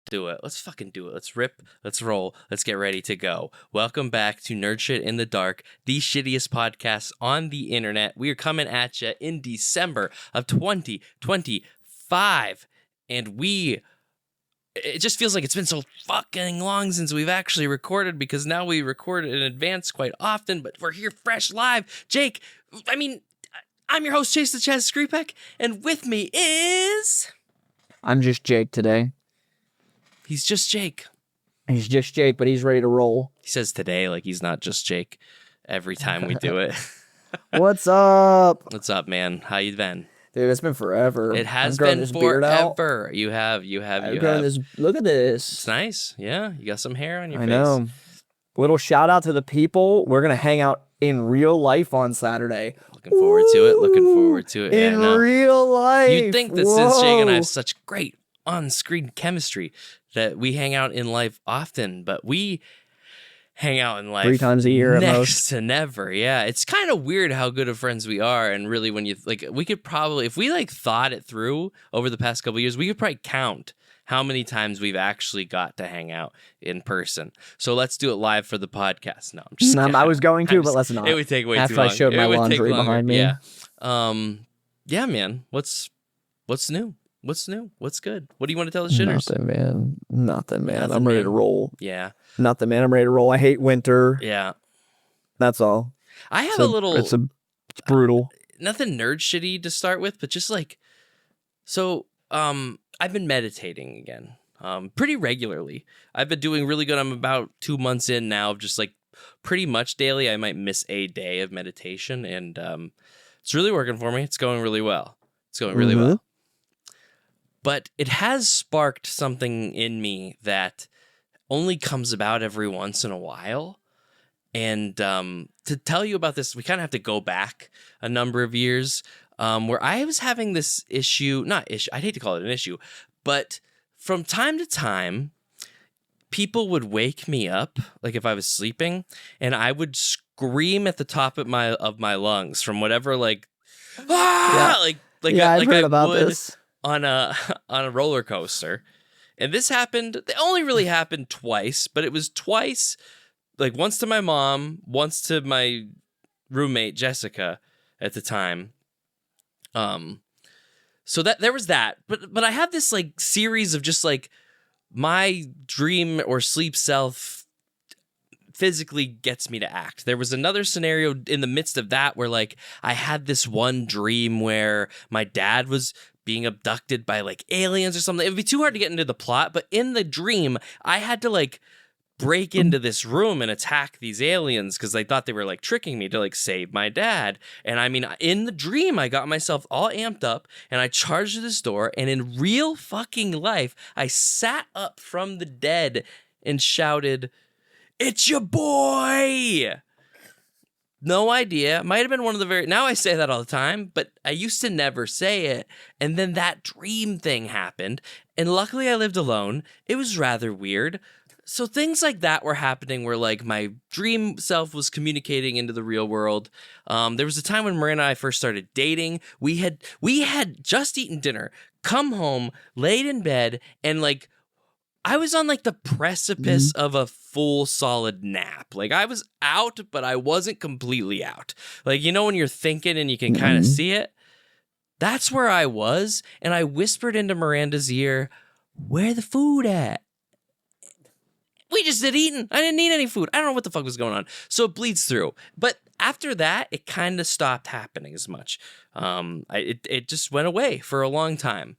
do it. Let's fucking do it. Let's rip. Let's roll. Let's get ready to go. Welcome back to Nerd Shit in the Dark, the shittiest podcast on the internet. We are coming at you in December of 2025. And it just feels like it's been so fucking long since we've actually recorded, because now we record in advance quite often, but we're here fresh live. Jake, I'm your host, Chase the Chaz Skripek, and with me is... I'm just Jake today. He's just Jake. He's just Jake, but he's ready to roll. He says today like he's not just Jake every time we do it. What's up? What's up, man? How you been? Dude, it's been forever. It has been forever. You have. This. Look at this. It's nice. Yeah, you got some hair on your face. I know. Little shout out to the people. We're going to hang out in real life on Saturday. Looking forward to it. In real life. You'd think that since Jake and I have such great on-screen chemistry that we hang out in life often, but we hang out in life 3 times a year at most. Next to never. Yeah, it's kind of weird how good of friends we are, and really when you we could probably, if we thought it through over the past couple of years, we could probably count how many times we've actually got to hang out in person. So let's do it live for the podcast. No, I'm just I was going to, but let's not. It would take way too After long. I showed my laundry behind me. Yeah. Yeah, man. What's new? What's new? What's good? What do you want to tell the shitters? Nothing, man. I'm ready to roll. Yeah. Nothing, man. I'm ready to roll. I hate winter. Yeah. That's all. I have a little... It's brutal. Nothing nerd shitty to start with, but just I've been meditating again pretty regularly. I've been doing really good. I'm about 2 months in now of just pretty much daily. I might miss a day of meditation, and it's really working for me. It's going really well. Well. But it has sparked something in me that only comes about every once in a while. And to tell you about this, we kind of have to go back a number of years where I was having this I'd hate to call it an issue, but from time to time, people would wake me up, like if I was sleeping, and I would scream at the top of my lungs from whatever, I've heard about this. On a roller coaster. And this happened, it only really happened twice, but it was twice, once to my mom, once to my roommate Jessica at the time. So that there was that, but I have this series of just my dream or sleep self physically gets me to act. There was another scenario in the midst of that where I had this one dream where my dad was being abducted by aliens or something. It would be too hard to get into the plot, but in the dream, I had to break into this room and attack these aliens because they thought they were tricking me to save my dad. And I mean, in the dream, I got myself all amped up and I charged this door, and in real fucking life, I sat up from the dead and shouted, "It's your boy!" No idea. Might have been one of the now I say that all the time, but I used to never say it. And then that dream thing happened. And luckily I lived alone. It was rather weird. So things like that were happening where my dream self was communicating into the real world. There was a time when Miranda and I first started dating. We had just eaten dinner, come home, laid in bed, and I was on the precipice of a full solid nap. I was out, but I wasn't completely out. When you're thinking and you can kind of see it, that's where I was. And I whispered into Miranda's ear, "Where the food at?" We just did eating. I didn't need any food. I don't know what the fuck was going on. So it bleeds through. But after that, it kind of stopped happening as much. It just went away for a long time.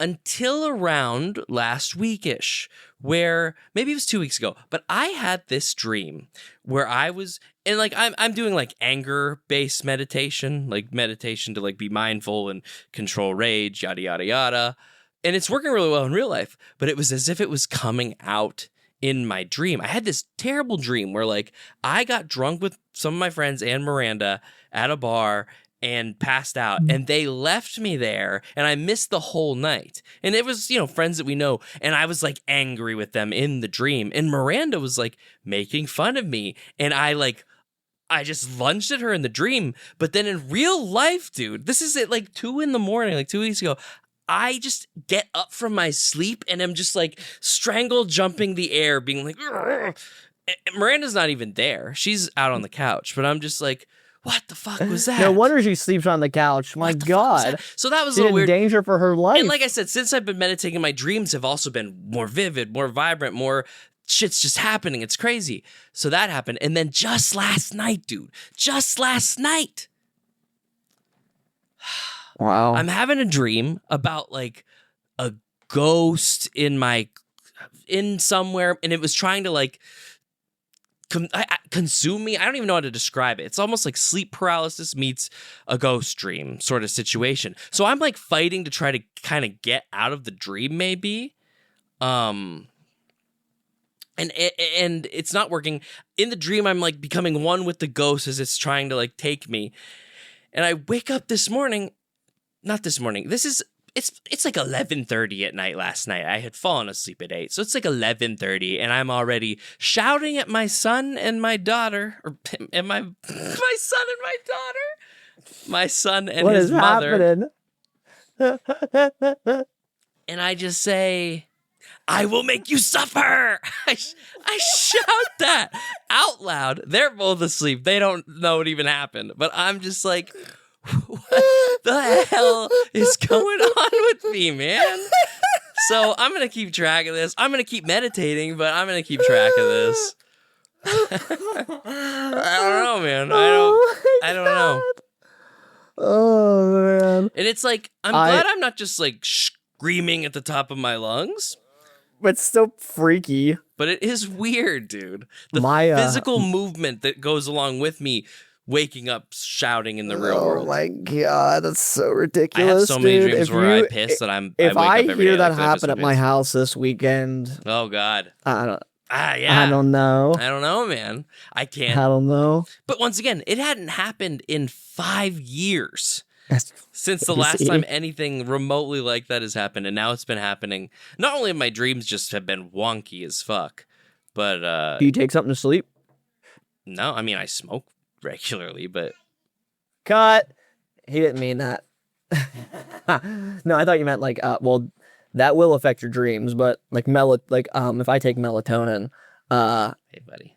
Until around last weekish, where maybe it was 2 weeks ago, but I had this dream where I was, and I'm doing anger-based meditation, meditation to be mindful and control rage, yada, yada, yada. And it's working really well in real life, but it was as if it was coming out in my dream. I had this terrible dream where I got drunk with some of my friends and Miranda at a bar and passed out, and they left me there, and I missed the whole night. And it was, friends that we know, and I was angry with them in the dream, and Miranda was making fun of me, and I just lunged at her in the dream. But then in real life, dude, this is at 2 a.m, 2 weeks ago, I just get up from my sleep and I'm just like strangle jumping the air, being like, "Ugh." Miranda's not even there. She's out on the couch, but I'm just like, what the fuck was that? No wonder she sleeps on the couch. My What the fuck was God. that? So that was She's a little in weird. danger for her life. And like I said, since I've been meditating, my dreams have also been more vivid, more vibrant, more shit's just happening. It's crazy. So that happened. And then just last night, dude, just last night, Wow. I'm having a dream about like a ghost in somewhere, and it was trying to like consume me. I don't even know how to describe it. It's almost like sleep paralysis meets a ghost dream sort of situation. So I'm like fighting to try to kind of get out of the dream, maybe. And it's not working. In the dream, I'm like becoming one with the ghost as it's trying to like take me. And I wake up this morning. Not this morning. It's like 11:30 at night last night. I had fallen asleep at 8. So it's like 11:30 and I'm already shouting at my son and my daughter, and my son and my daughter. My son and what his is mother. happening? And I just say, I will make you suffer. I shout that out loud. They're both asleep. They don't know what even happened. But I'm just like, what the hell is going on with me, man? So I'm going to keep track of this. I'm going to keep meditating, but I'm going to keep track of this. I don't know, man. I don't know. Oh, man. And it's like, I'm glad I'm not just like screaming at the top of my lungs. But still freaky. But it is weird, dude. The My, physical movement that goes along with me waking up shouting in the real world. Oh my God, that's so ridiculous. I have so many dude. dreams where I piss that If I I wake up every hear day that like I happen piss at my my pants. house this weekend, Oh God. yeah. I don't know. I don't know, man. I can't. I don't know. But once again, it hadn't happened in 5 years. That's Since the last time anything remotely like that has happened, and now it's been happening. Not only have my dreams just have been wonky as fuck, but Do you take something to sleep? no, I mean I smoke regularly, but Cut. He didn't mean that. No, I thought you meant like, well, that will affect your dreams, but like if I take melatonin, hey, buddy.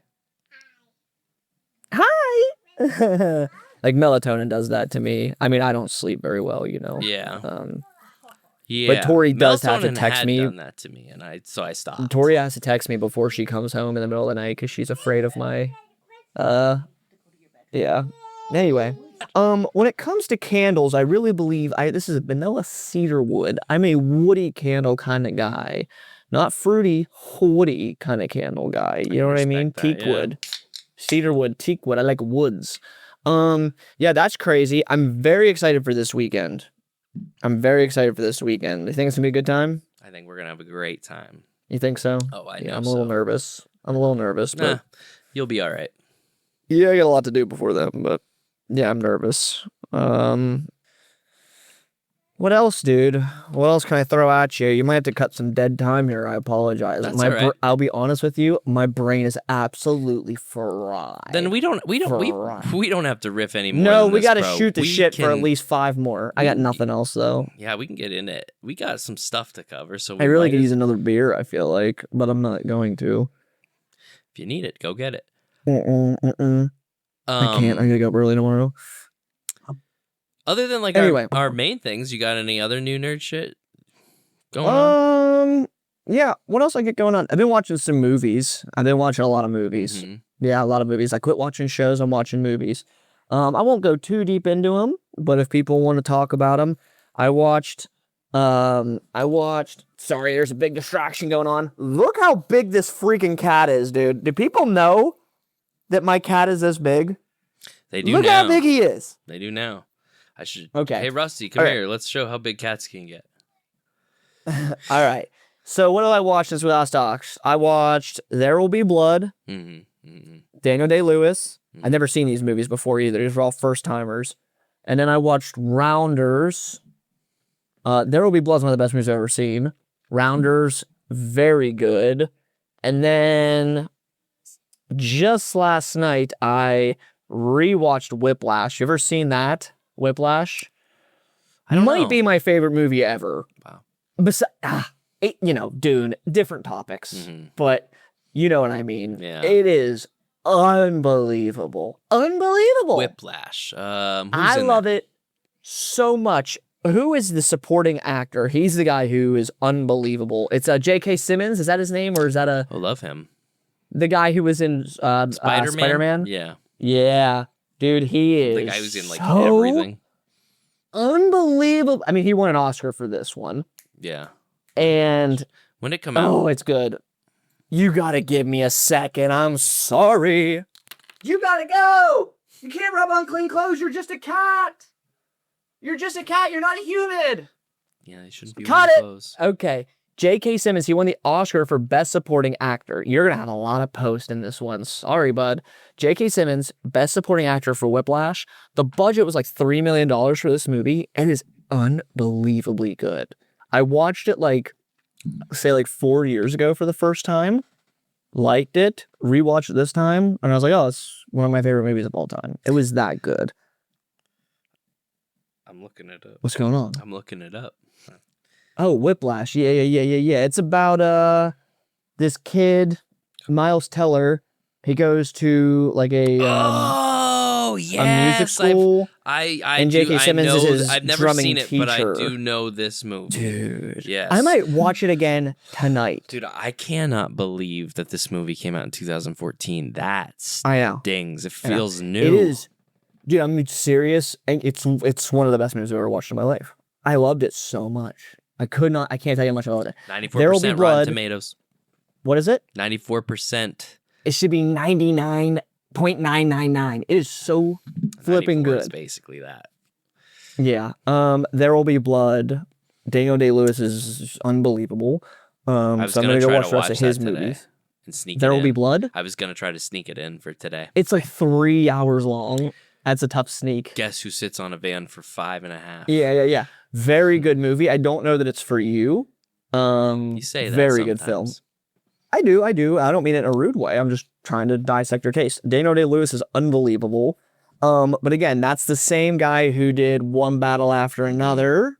hi. Like melatonin does that to me. I mean, I don't sleep very well, you know. Yeah. But Tori does have to Melatonin text had me. done that to me, and so I stopped. Tori has to text me before she comes home in the middle of the night because she's afraid of my, yeah. Anyway, when it comes to candles, I really believe this is a vanilla cedar wood. I'm a woody candle kind of guy, not fruity, woody kind of candle guy. You know what I mean? respect that, Teak wood, cedar wood, teak wood. I like woods. Yeah, that's crazy. I'm very excited for this weekend. You think it's gonna be a good time? I think we're gonna have a great time. You think so? Oh, I know. Yeah, I'm a little nervous. But You'll be all right. yeah, I got a lot to do before then, but yeah, I'm nervous. What else, dude? What else can I throw at you? You might have to cut some dead time here. I apologize. That's all right. I'll be honest with you. My brain is absolutely fried. Then we don't have to riff anymore. No, we got to shoot the shit for at least 5 more. I got nothing else though. Yeah, we can get in it. We got some stuff to cover. So I really could use another beer. I feel like, but I'm not going to. If you need it, go get it. I can't. I gotta go up early tomorrow. Other than like our main things, you got any other new nerd shit going on? Yeah. What else I get going on? I've been watching some movies. I've been watching a lot of movies. Mm-hmm. Yeah, a lot of movies. I quit watching shows. I'm watching movies. I won't go too deep into them, but if people want to talk about them, I watched. Sorry, there's a big distraction going on. Look how big this freaking cat is, dude. Do people know that my cat is this big? They do. Look now. how big he is. They do now. I should. Okay. Hey, Rusty, come here. Let's show how big cats can get. All right. So what did I watch since we last talked? I watched There Will Be Blood. Daniel Day-Lewis. I've never seen these movies before either. These are all first timers. And then I watched Rounders. There Will Be Blood is one of the best movies I've ever seen. Rounders, very good. And then just last night, I rewatched Whiplash. You ever seen that? Whiplash? I don't Might know. be my favorite movie ever. Wow. Dune, different topics, but you know what I mean. Yeah. It is unbelievable. Unbelievable. Whiplash. I love it so much. Who is the supporting actor? He's the guy who is unbelievable. It's J.K. Simmons. Is that his name, or is that I love him. the guy who was in Spider-Man? Yeah. Yeah, dude, he is The guy who's in like so everything. unbelievable. I mean, he won an Oscar for this one. Yeah. And When it come out? oh, it's good. You gotta give me a second. I'm sorry. You gotta go. You can't rub on clean clothes. You're just a cat. You're just a cat. You're not a human. Yeah, they shouldn't be Cut wearing it. clothes. Okay. J.K. Simmons, he won the Oscar for Best Supporting Actor. You're going to have a lot of post in this one. Sorry, bud. J.K. Simmons, Best Supporting Actor for Whiplash. The budget was like $3 million for this movie. It is unbelievably good. I watched it like 4 years ago for the first time. Liked it. Rewatched it this time. And I was like, oh, it's one of my favorite movies of all time. It was that good. I'm looking it up. What's going on? I'm looking it up. Oh, Whiplash. Yeah. It's about this kid, Miles Teller. He goes to like a music school. And J.K. Simmons is his I've never drumming seen it, but I teacher. do know this movie. Dude. Yes. I might watch it again tonight. Dude, I cannot believe that this movie came out in 2014. That I know. stings. It I know. feels new. It is. Dude, I'm serious. And it's one of the best movies I've ever watched in my life. I loved it so much. I can't tell you how much I loved it. 94% There Will Be Rotten Blood. Tomatoes. What is it? 94%. It should be 99.999. It is so flipping 94 good. is basically that. Yeah. There Will Be Blood. Daniel Day-Lewis is unbelievable. So I'm gonna go watch the rest of his movies. And sneak There it Will in. Be Blood. I was gonna try to sneak it in for today. It's like 3 hours long. That's a tough sneak. Guess who sits on a van for 5.5? Yeah. Very good movie. I don't know that it's for you. You say that very good film. sometimes. I do. I don't mean it in a rude way. I'm just trying to dissect your taste. Daniel Day-Lewis is unbelievable. But again, that's the same guy who did One Battle After Another,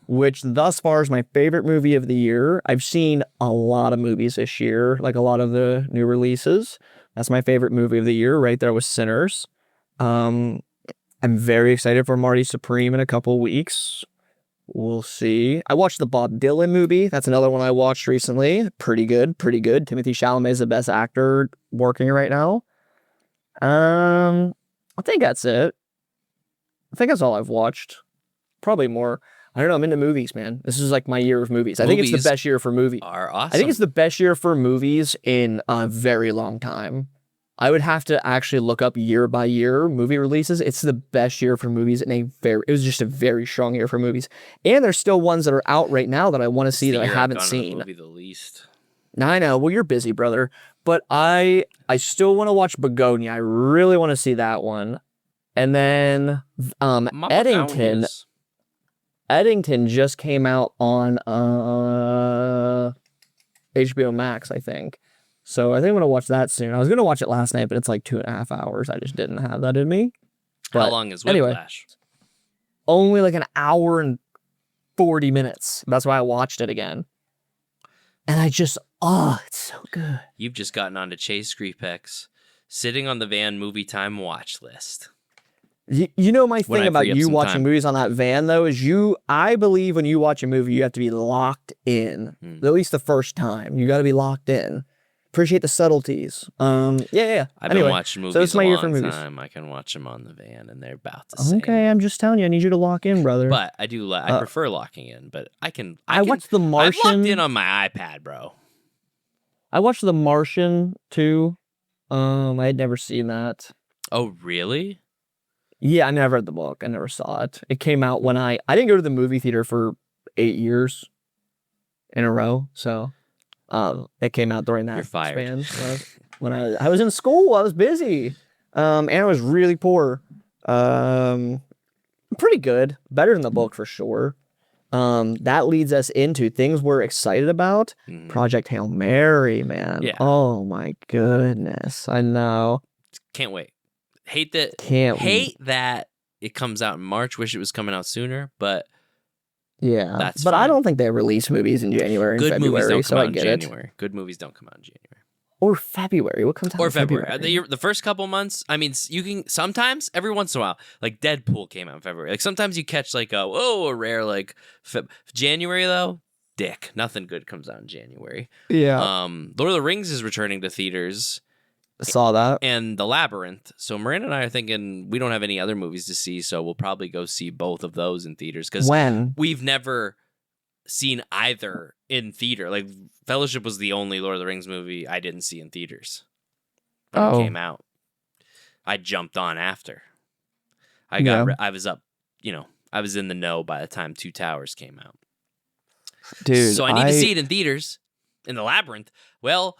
which thus far is my favorite movie of the year. I've seen a lot of movies this year, like a lot of the new releases. That's my favorite movie of the year, right there with Sinners. I'm very excited for Marty Supreme in a couple weeks. We'll see. I watched the Bob Dylan movie. That's another one I watched recently. Pretty good. Timothy Chalamet is the best actor working right now. I think that's it. I think that's all I've watched. Probably more. I don't know. I'm into movies, man. This is like my year of movies. I think it's the best year for movies. Are awesome. I think it's the best year for movies in a very long time. I would have to actually look up year by year movie releases. It's the best year for movies in it was just a very strong year for movies. And there's still ones that are out right now that I want to see that I haven't seen. Movie the least. Now, I know. Well, you're busy, brother. But I still want to watch Begonia. I really want to see that one. And then Eddington just came out on HBO Max, I think. So I think I'm going to watch that soon. I was going to watch it last night, but it's like 2.5 hours. I just didn't have that in me. How long is Whiplash? Only like an hour and 40 minutes. That's why I watched it again. And it's so good. You've just gotten onto Chase Screepex, sitting on the van movie time watch list. You know my thing about you watching movies on that van, though, is I believe when you watch a movie, you have to be locked in. At least the first time. You got to be locked in. Appreciate the subtleties. Yeah. I've been watching movies so it's my a year long for movies. time. I can watch them on the van, and they're about the same. Okay, I'm just telling you, I need you to lock in, brother. But I do. I prefer locking in, but I can. I watched The Martian. I'm locked in on my iPad, bro. I watched The Martian too. I had never seen that. Oh, really? Yeah, I never read the book. I never saw it. It came out when I didn't go to the movie theater for 8 years in a row. So it came out during that span. So when I was in school, I was busy. And I was really poor. Pretty good. Better than the book for sure. That leads us into things we're excited about. Project Hail Mary, man. Yeah. Oh my goodness. I know. Can't wait. Hate that it comes out in March. Wish it was coming out sooner, but Yeah, That's but I fine. don't think they release movies in January and Good movies February, don't so come I out in get it. January. Good movies don't come out in January. Or February. What comes out Or in February. February? The first couple months, I mean, you can sometimes, every once in a while, like Deadpool came out in February. Like sometimes you catch like a rare like January though. Dick, nothing good comes out in January. Yeah, Lord of the Rings is returning to theaters saw that. and The Labyrinth. So Miranda and I are thinking we don't have any other movies to see, so we'll probably go see both of those in theaters because When? we've never seen either in theater. Like Fellowship was the only Lord of the Rings movie I didn't see in theaters when it came out. I jumped on after. I was up, I was in the know by the time Two Towers came out. Dude, So I need to see it in theaters. In The Labyrinth. Well,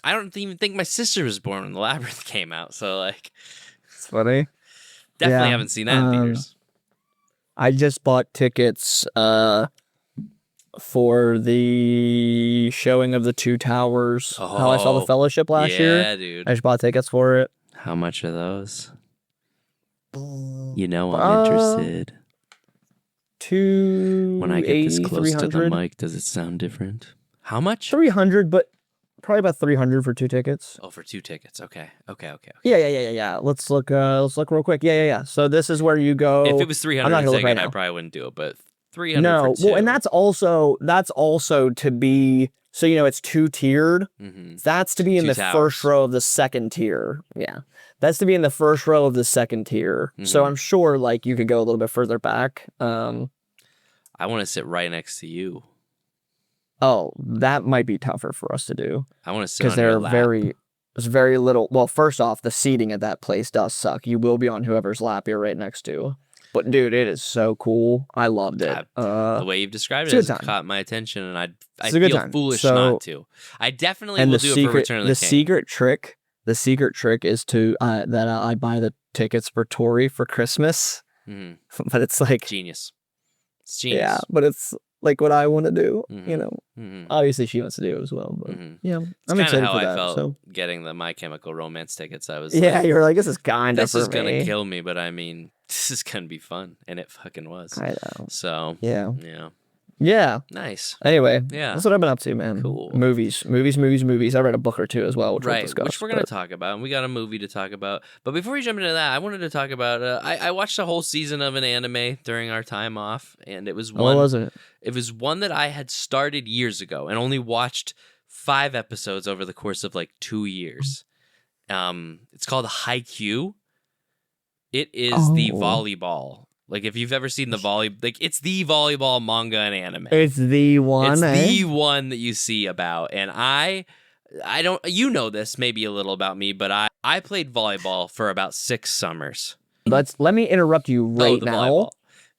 I don't even think my sister was born when The Labyrinth came out. So like, it's funny. definitely Yeah, haven't seen that in theaters. I just bought tickets for the showing of the Two Towers. How I Saw the Fellowship last year. Yeah, dude. I just bought tickets for it. How much are those? I'm interested. When I get this close to the mic, does it sound different? How much? 300, but probably about 300 for 2 tickets. Oh, for 2 tickets. Okay. Yeah. Let's look real quick. Yeah. So this is where you go. If it was 300 I'm not right right I now. probably wouldn't do it, but 300 No, for 2. well, and that's also to be, so it's 2-tiered. Mm-hmm. That's to be in 2 the towers. first row of the second tier. Yeah. That's to be in the first row of the second tier. Mm-hmm. So I'm sure like you could go a little bit further back. I want to sit right next to you. Oh, that might be tougher for us to do. I want to sit because on your lap. there's very little. Well, first off, the seating at that place does suck. You will be on whoever's lap you're right next to. But dude, it is so cool. I loved it. The way you've described it has caught my attention, and I feel foolish not to. I definitely will do it for Return of the King. The secret trick is to that I buy the tickets for Tori for Christmas. Mm-hmm. But it's like genius. It's genius. Yeah, but it's like what I want to do. Mm-hmm. Obviously she wants to do it as well. But yeah, I'm excited for that. I felt so getting the My Chemical Romance tickets. I was you were like, this is kind of this is gonna kill me, but I mean, this is gonna be fun, and it fucking was. I know. So yeah. Nice. Anyway, yeah, that's what I've been up to, man. Cool. Movies. I read a book or two as well, which we'll discuss. Which we're gonna talk about, and we got a movie to talk about. But before we jump into that, I wanted to talk about. I watched a whole season of an anime during our time off, and it was one. What was it? It was one that I had started years ago and only watched 5 episodes over the course of like 2 years. It's called Haikyu. It is the volleyball. Like if you've ever seen it's the volleyball manga and anime. It's the one. It's the one that you see about. And I don't, this maybe a little about me, but I played volleyball for about 6 summers. Let me interrupt you right now. Volleyball.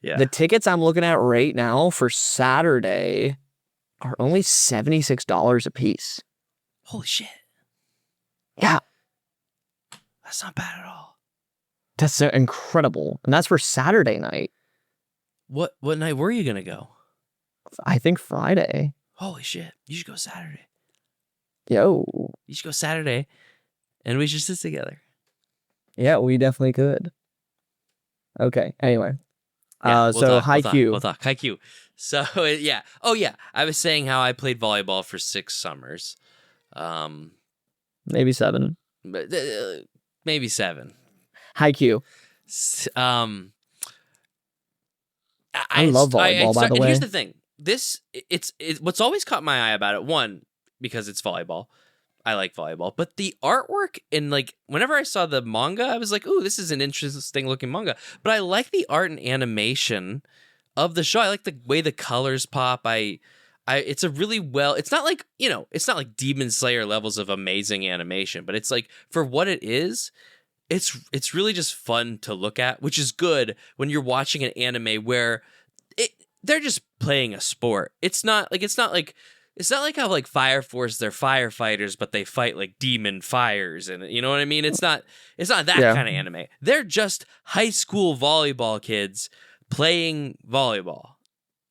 Yeah. The tickets I'm looking at right now for Saturday are only $76 a piece. Holy shit. Yeah. That's not bad at all. That's incredible. And that's for Saturday night. What night were you going to go? I think Friday. Holy shit. You should go Saturday. Yo. You should go Saturday and we should sit together. Yeah, we definitely could. Okay. Anyway. Yeah, Haikyu. We'll talk. Haikyu. So, yeah. Oh, yeah. I was saying how I played volleyball for 6 summers. Maybe 7. Maybe 7. Haikyu. I love volleyball, by the way. And here's the thing. It's what's always caught my eye about it, one, because it's volleyball. I like volleyball. But the artwork and like whenever I saw the manga, I was like, ooh, this is an interesting looking manga. But I like the art and animation of the show. I like the way the colors pop. It's a really it's not like, it's not like Demon Slayer levels of amazing animation, but it's like for what it is, it's really just fun to look at, which is good when you're watching an anime where they're just playing a sport. It's not like how like Fire Force, they're firefighters, but they fight like demon fires, and you know what I mean? It's not that kind of anime. They're just high school volleyball kids playing volleyball.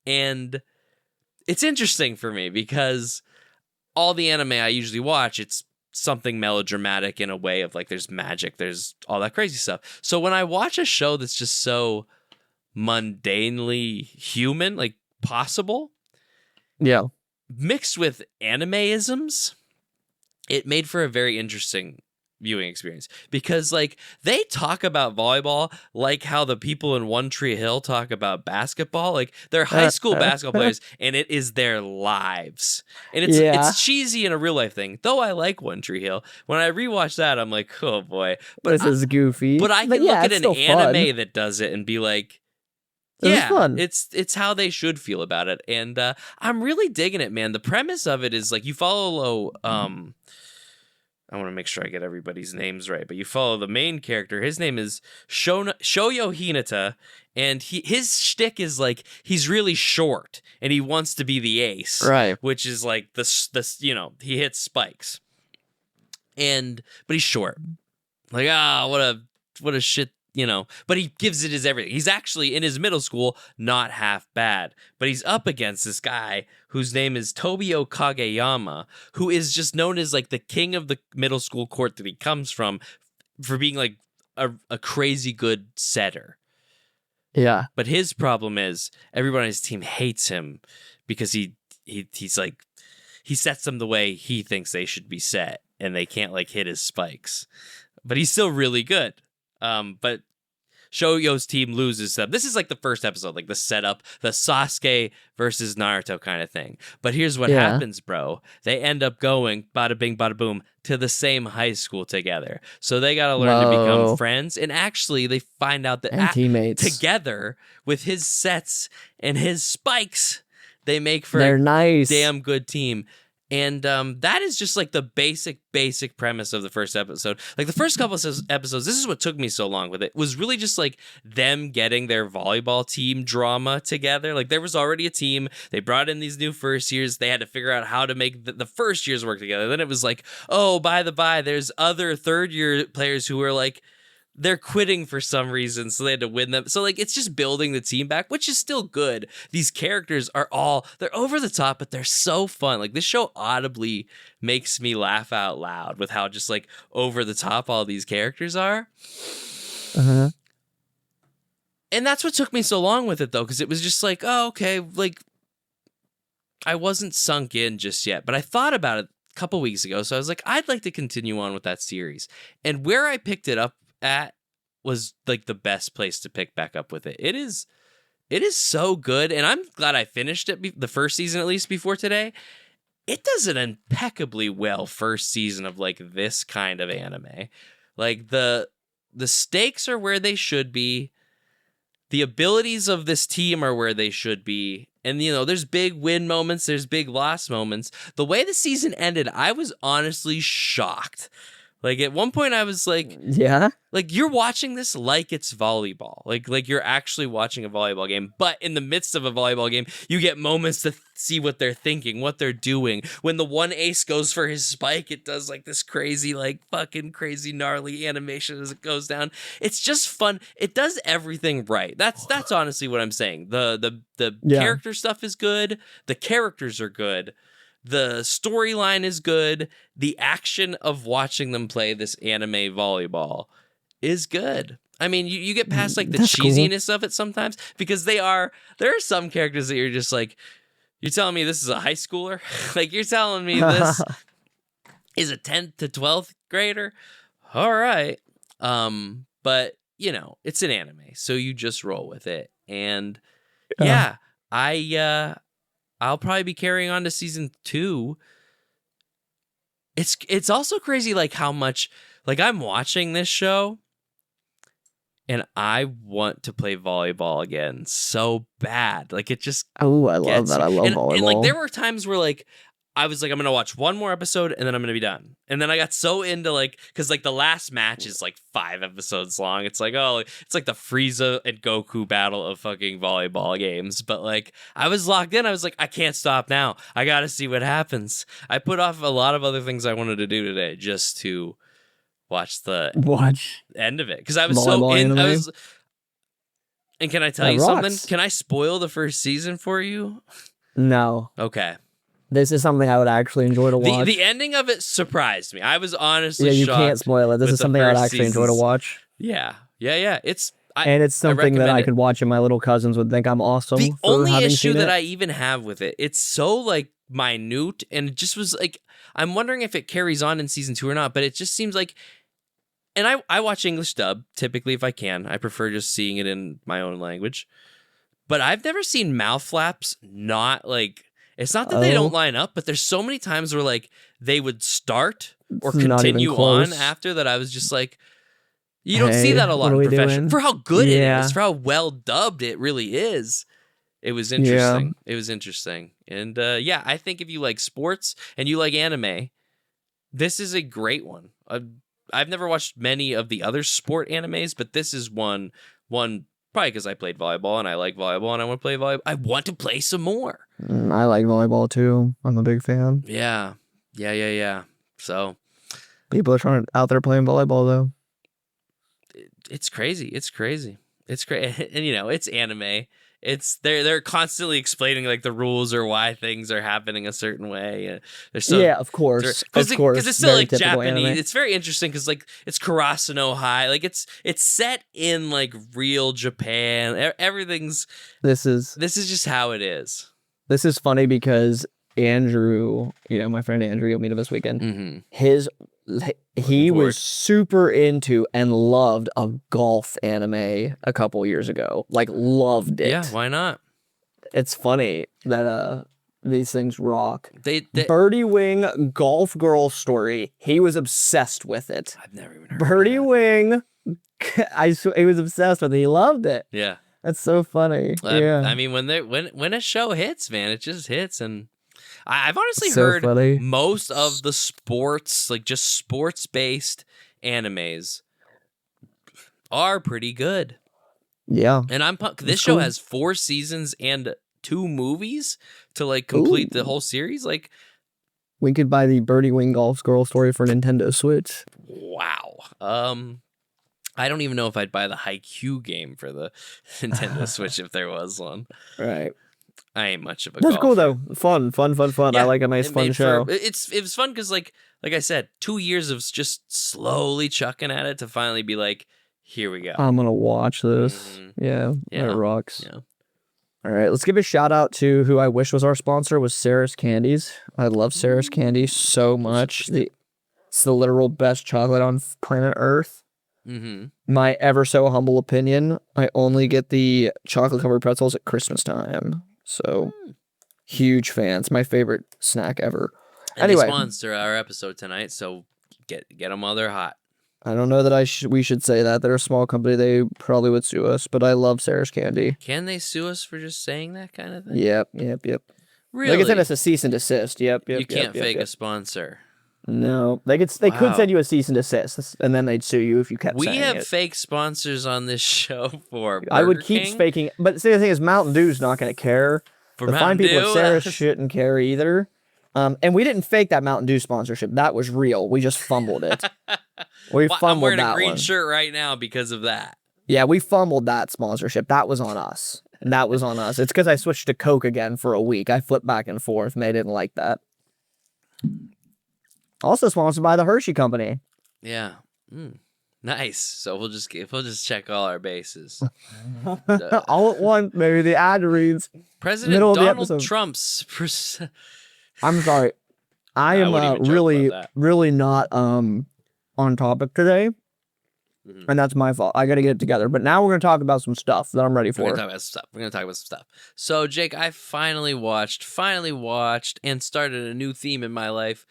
And it's interesting for me because all the anime I usually watch, it's something melodramatic in a way of like there's magic, there's all that crazy stuff. So when I watch a show that's just so mundanely human, like possible, Yeah. mixed with anime-isms, it made for a very interesting viewing experience, because like they talk about volleyball like how the people in One Tree Hill talk about basketball. Like they're high school basketball players, and it is their lives. And it's cheesy and a real life thing. Though I like One Tree Hill. When I rewatch that, I'm like, oh boy. But this is goofy. But I can look at an anime that does it and be like, yeah, it's how they should feel about it. And I'm really digging it, man. The premise of it is like you follow I want to make sure I get everybody's names right, but you follow the main character. His name is Shoyo Hinata, and his shtick is like he's really short and he wants to be the ace, right? Which is like this he hits spikes, but he's short. Like what a shit. But he gives it his everything. He's actually in his middle school not half bad, but he's up against this guy whose name is Tobio Kageyama, who is just known as like the king of the middle school court that he comes from for being like a crazy good setter. Yeah. But his problem is everyone on his team hates him because he's like, he sets them the way he thinks they should be set, and they can't like hit his spikes. But he's still really good. But Shoyo's team loses them. This is like the first episode, like the setup, the Sasuke versus Naruto kind of thing. But here's what happens, bro. They end up going, bada bing, bada boom, to the same high school together. So they got to learn to become friends. And actually, they find out that teammates together with his sets and his spikes, they make for a nice, damn good team. And that is just like the basic premise of the first episode. Like the first couple of episodes, this is what took me so long with it, was really just like them getting their volleyball team drama together. Like there was already a team. They brought in these new first years. They had to figure out how to make the first years work together. Then it was like, oh, by the by, there's other third year players who were like, they're quitting for some reason, so they had to win them. So, like, it's just building the team back, which is still good. These characters they're over the top, but they're so fun. Like, this show audibly makes me laugh out loud with how just, like, over the top all these characters are. Uh-huh. And that's what took me so long with it, though, because it was just like, oh, okay, like, I wasn't sunk in just yet, but I thought about it a couple weeks ago, so I was like, I'd like to continue on with that series. And where I picked it up at was like the best place to pick back up with it. It is so good, and I'm glad I finished it the first season at least before today. It does an impeccably well first season of like this kind of anime. Like the stakes are where they should be. The abilities of this team are where they should be. And, there's big win moments. There's big loss moments. The way the season ended, I was honestly shocked. Like, at one point, I was like... Yeah? Like, you're watching this like it's volleyball. Like you're actually watching a volleyball game. But in the midst of a volleyball game, you get moments to see what they're thinking, what they're doing. When the one ace goes for his spike, it does, like, this crazy, like, fucking crazy gnarly animation as it goes down. It's just fun. It does everything right. That's honestly what I'm saying. The character stuff is good. The characters are good. The storyline is good. The action of watching them play this anime volleyball is good. I mean, you get past like the cheesiness of it sometimes, because there are some characters that you're just like, you're telling me this is a high schooler? Like, you're telling me this is a 10th to 12th grader? All right. But it's an anime, so you just roll with it. And yeah, I'll probably be carrying on to season 2. It's also crazy, like, how much, like, I'm watching this show and I want to play volleyball again so bad. Like, it just I love that. I love volleyball. And like, there were times where like I was like, I'm gonna watch one more episode and then I'm gonna be done. And then I got so into like, because like the last match is like 5 episodes long. It's like, oh, it's like the Frieza and Goku battle of fucking volleyball games. But like, I was locked in. I was like, I can't stop now. I gotta see what happens. I put off a lot of other things I wanted to do today just to watch the end of it, because I was so in. And can I tell you something? Can I spoil the first season for you? No. Okay. This is something I would actually enjoy to watch. The ending of it surprised me. I was honestly shocked. You can't spoil it. This is something I would actually enjoy to watch. Yeah. It's and it's something that I could watch and my little cousins would think I'm awesome. The for only having issue seen that it. I even have with it, it's so like minute, and it just was like, I'm wondering if it carries on in season 2 or not, but it just seems like, and I watch English dub typically if I can. I prefer just seeing it in my own language. But I've never seen mouth flaps not like, it's not that they don't line up, but there's so many times where like they would start or It's not even continue close. on after that. I was just like, you don't see that a lot what are in we professional doing? for how good it Yeah. is, for how well dubbed it really is. It was interesting. It was interesting. And yeah, I think if you like sports and you like anime, this is a great one. I've never watched many of the other sport animes, but this is one probably because I played volleyball and I like volleyball and I want to play volleyball. I want to play some more. I like volleyball too. I'm a big fan. Yeah. So People are out there playing volleyball though. it's crazy. It's crazy. It's great. And you know, it's anime. It's they're constantly explaining like the rules or why things are happening a certain way. Yeah, of course, because it's still Very like typical Japanese. anime. It's very interesting because like it's Karasuno High, like it's set in like real Japan. Everything's This is just how it is. This is funny because Andrew, my friend Andrew, you'll meet him this weekend. Mm-hmm. He was super into and loved a golf anime a couple years ago. Like loved it. Yeah, why not? It's funny that these things rock. They Birdie Wing Golf Girl Story. He was obsessed with it. I've never even heard Birdie of that. Wing. He was obsessed with it. He loved it. Yeah. That's so funny. Yeah. I mean, when a show hits, man, it just hits. And I've honestly So heard funny. most of the sports, like just sports-based animes, are pretty good. Yeah. And I'm pumped. This It's show cool. has 4 seasons and 2 movies to like complete the whole series. Like, We could buy the Birdie Wing Golf Girl Story for Nintendo Switch. wow. I don't even know if I'd buy the Haikyu game for the Nintendo Switch if there was one. Right. I ain't much of a That's golfer. cool though. Fun. Yeah, I like a nice it fun made show. It was fun because like I said, 2 years of just slowly chucking at it to finally be like, here we go. I'm gonna watch this. Mhm. Yeah, Yeah. it rocks. Yeah. All right, let's give a shout out to who I wish was our sponsor, was Sarah's Candies. I love Sarah's Candy so much. It's the literal best chocolate on planet Earth. Mm-hmm. My ever so humble opinion, I only get the chocolate covered pretzels at Christmas time. So huge fans. My favorite snack ever. And Anyway. they sponsor our episode tonight, so get them while they're hot. I don't know that we should say that. They're a small company. They probably would sue us, but I love Sarah's Candy. Can they sue us for just saying that kind of thing? Yep. Really? Like I said, it's a cease and desist. Yep. You can't fake a sponsor. No, they could send you a cease and desist, and then they'd sue you if you kept saying We have it. fake sponsors on this show for Burger I would keep King, faking, but see, the thing is, Mountain Dew's not going to care. for The fine Mountain people Dew. at Sarah shouldn't care either. And we didn't fake that Mountain Dew sponsorship. That was real. We just fumbled it. We Well, fumbled I'm wearing that a green one. shirt right now because of that. Yeah, we fumbled that sponsorship. That was on us. It's because I switched to Coke again for a week. I flipped back and forth, and they didn't like that. Also sponsored by the Hershey Company. Yeah. Nice. So we'll just check all our bases. All at once, maybe the ad reads. President Middle of the Donald episode. Trump's. I'm sorry. I am wouldn't even joke really, about that. really not on topic today. Mhm. And that's my fault. I got to get it together. But now we're going to talk about some stuff that I'm ready We're for. gonna talk about some stuff. So Jake, I finally watched, and started a new theme in my life.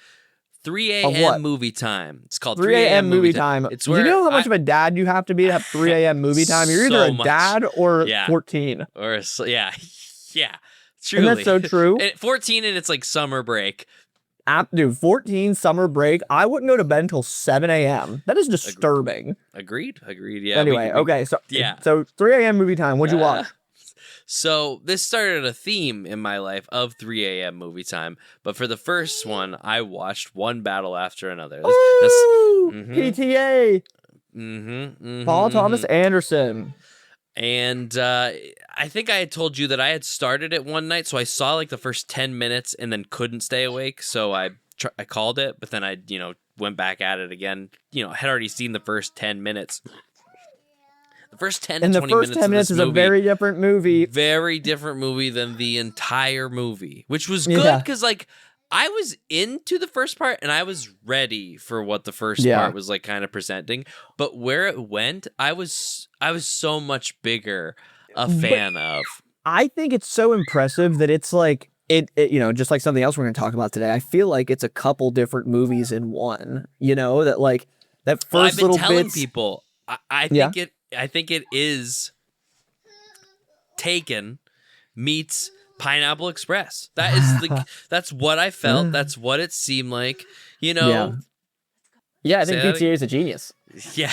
3 Of what? a.m. movie time. It's called 3 a.m. movie time. It's Do where you know how much of a dad you have to be to have 3 a.m. movie time? You're either So a much. dad or Yeah. 14. yeah. Truly. And that's so true. And 14 and it's like summer break. Dude, 14, summer break. I wouldn't go to bed until 7 a.m. That is disturbing. Agreed. Yeah. Anyway, okay. yeah. So 3 a.m. movie time. What'd you watch? So this started a theme in my life of 3 a.m. movie time. But for the first one, I watched one battle after another. Woo! Mhm. PTA. Paul Thomas Anderson. And I think I had told you that I had started it one night, so I saw like the first 10 minutes and then couldn't stay awake, so I called it, but then I went back at it again. Had already seen the first 10 minutes. The first 10 to And the 20 first minutes 10 of minutes this is a movie, very different movie. very different movie than the entire movie, which was good Yeah. because like I was into the first part and I was ready for what the first Yeah. part was like kind of presenting, but where it went, I was so much bigger a fan of. I think it's so impressive that it's like it you know, just like something else we're going to talk about today. I feel like it's a couple different movies in one, you know, that like that first Well, I've been little telling bits. people I think it is Taken meets Pineapple Express. That is that's what I felt. That's what it seemed like. You know. Yeah, I think PTA is a genius. Yeah.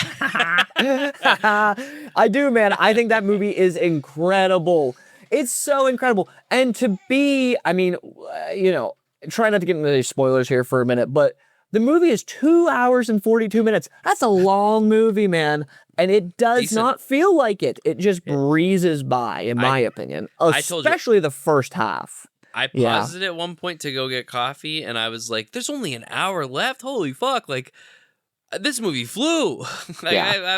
I do, man. I think that movie is incredible. It's so incredible. And to be, I mean, you know, try not to get into the spoilers here for a minute, but the movie is 2 hours and 42 minutes. That's a long movie, man. And it does not feel like it. It just breezes by, in my opinion. Especially the first half. I paused it at one point to go get coffee, and I was like, there's only an hour left. Holy fuck. Like, this movie flew. Like, I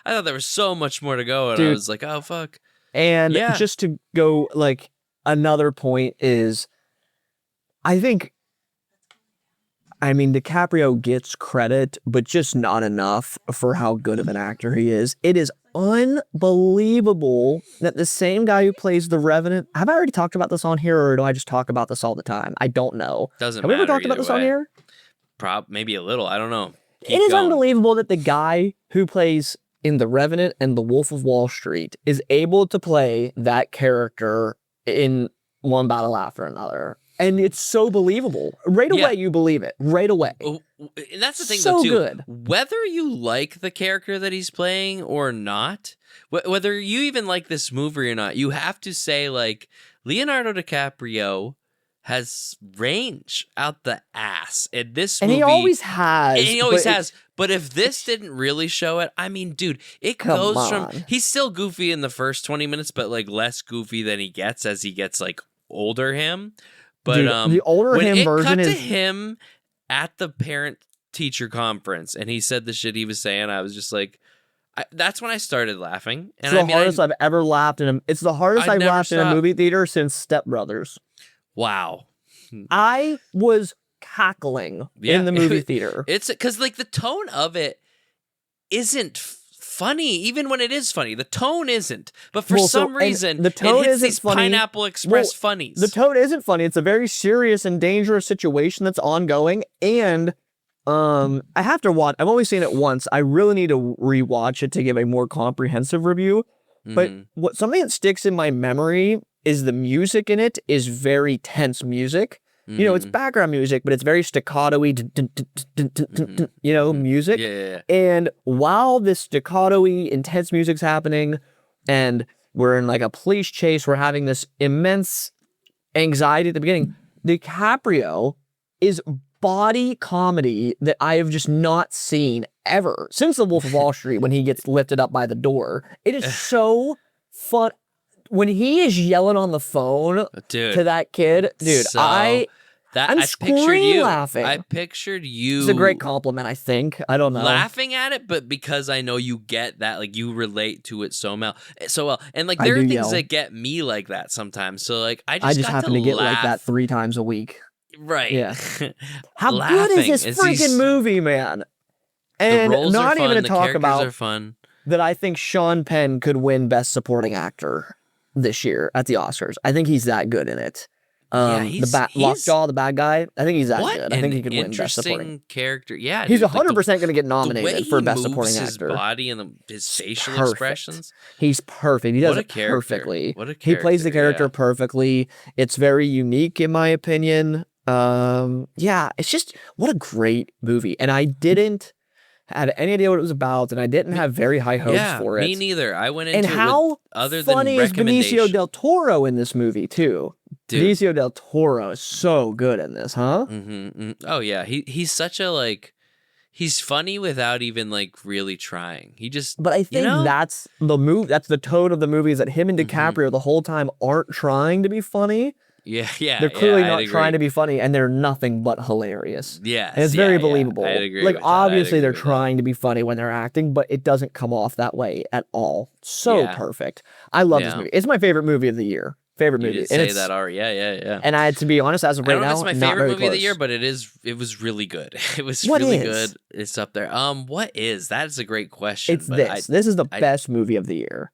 thought there was so much more to go, and I was like, oh, fuck. And just to go, like, another point is, I mean, DiCaprio gets credit, but just not enough for how good of an actor he is. It is unbelievable that the same guy who plays the Revenant, have I already talked about this on here, or do I just talk about this all the time? I don't know. Doesn't matter. Have we ever talked about this on here? Maybe a little. I don't know. It is unbelievable that the guy who plays in The Revenant and The Wolf of Wall Street is able to play that character in one battle after another. And it's so believable. Right away, you believe it. Right away. And that's the thing, so though, too. Good. Whether you like the character that he's playing or not, whether you even like this movie or not, you have to say, like, Leonardo DiCaprio has range out the ass in this movie. And he always has. And he always has. But if this didn't really show it, I mean, dude, it goes from... He's still goofy in the first 20 minutes, but, like, less goofy than he gets as he gets, like, older him. But dude, the older him version is... When it cut to him at the parent-teacher conference, and he said the shit he was saying, I was just like... that's when I started laughing. And it's the hardest I've ever laughed in a... It's the hardest I've laughed in a movie theater since Step Brothers. Wow. I was cackling in the movie theater. It's because, like, the tone of it isn't funny, even when it is funny. The tone isn't. But for some reason, the tone it hits isn't these funny. Pineapple Express funnies. The tone isn't funny. It's a very serious and dangerous situation that's ongoing. And I have to watch. I've only seen it once. I really need to rewatch it to give a more comprehensive review. But something that sticks in my memory is the music in it is very tense music. You know, it's background music, but it's very staccato-y, you know, music. Yeah. And while this staccato-y, intense music's happening, and we're in like a police chase, we're having this immense anxiety at the beginning, DiCaprio is body comedy that I have just not seen ever since The Wolf of Wall Street when he gets lifted up by the door. It is so fun. When he is yelling on the phone to that kid, dude, I'm screaming laughing. I pictured you. It's a great compliment, I think. I don't know. Laughing at it, but because I know you get that, like, you relate to it so well. And, like, there are things that get me like that sometimes. So, like, I just happen to get like that 3 times a week. Right. Yeah. How good is this freaking movie, man? And not even to talk about that I think Sean Penn could win Best Supporting Actor this year at the Oscars. I think he's that good in it. Lockjaw, the bad guy. I think he's that good. I think he could win Best Supporting character. Yeah, he's 100% going to get nominated for Best Supporting Actor. His body and his facial expressions. He's perfect. He does it perfectly. He plays the character perfectly. It's very unique in my opinion. It's just what a great movie. And I didn't have any idea what it was about, and I didn't have very high hopes for it. Me neither. I went into and how other than funny is Benicio del Toro in this movie too? Dude. Benicio del Toro is so good in this, huh? Oh yeah, he's such a like. He's funny without even like really trying. He just. But I think that's the move. That's the tone of the movie. Is that him and DiCaprio the whole time aren't trying to be funny. They're clearly not trying to be funny, and they're nothing but hilarious. Yeah, and it's very believable. I'd agree like with that. obviously they're with trying to be funny when they're acting, but it doesn't come off that way at all. So perfect. I love this movie. It's my favorite movie of the year. Favorite movie. You did say that already. Yeah. And I had to be honest, as of right now, I don't know if it's my not favorite very movie of the close. year, but it was really good. It was What really is? good. It's up there. What is? That is a great question. It's this. This is the best movie of the year.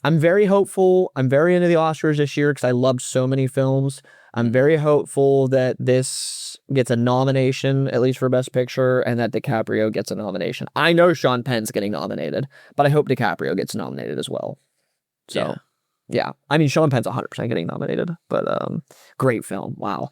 I'm very hopeful. I'm very into the Oscars this year because I loved so many films. I'm very hopeful that this gets a nomination, at least for Best Picture, and that DiCaprio gets a nomination. I know Sean Penn's getting nominated, but I hope DiCaprio gets nominated as well. So, yeah. I mean, Sean Penn's 100% getting nominated, but great film. Wow.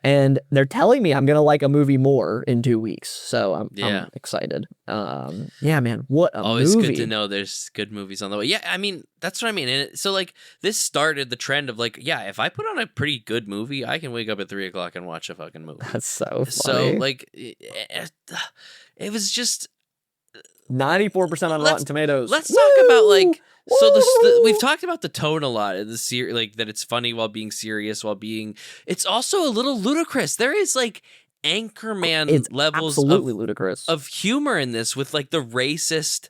And they're telling me I'm going to like a movie more in 2 weeks. So I'm excited. Yeah, man. What a Always movie. good to know there's good movies on the way. Yeah, I mean, that's what I mean. And so, like, this started the trend of, like, yeah, if I put on a pretty good movie, I can wake up at 3 o'clock and watch a fucking movie. That's so funny. So, like, it was just... 94% on Rotten Tomatoes. Let's talk about, like... So we've talked about the tone a lot in the series, like that it's funny while being serious, while being. It's also a little ludicrous. There is like Anchorman levels ludicrous of humor in this, with like the racist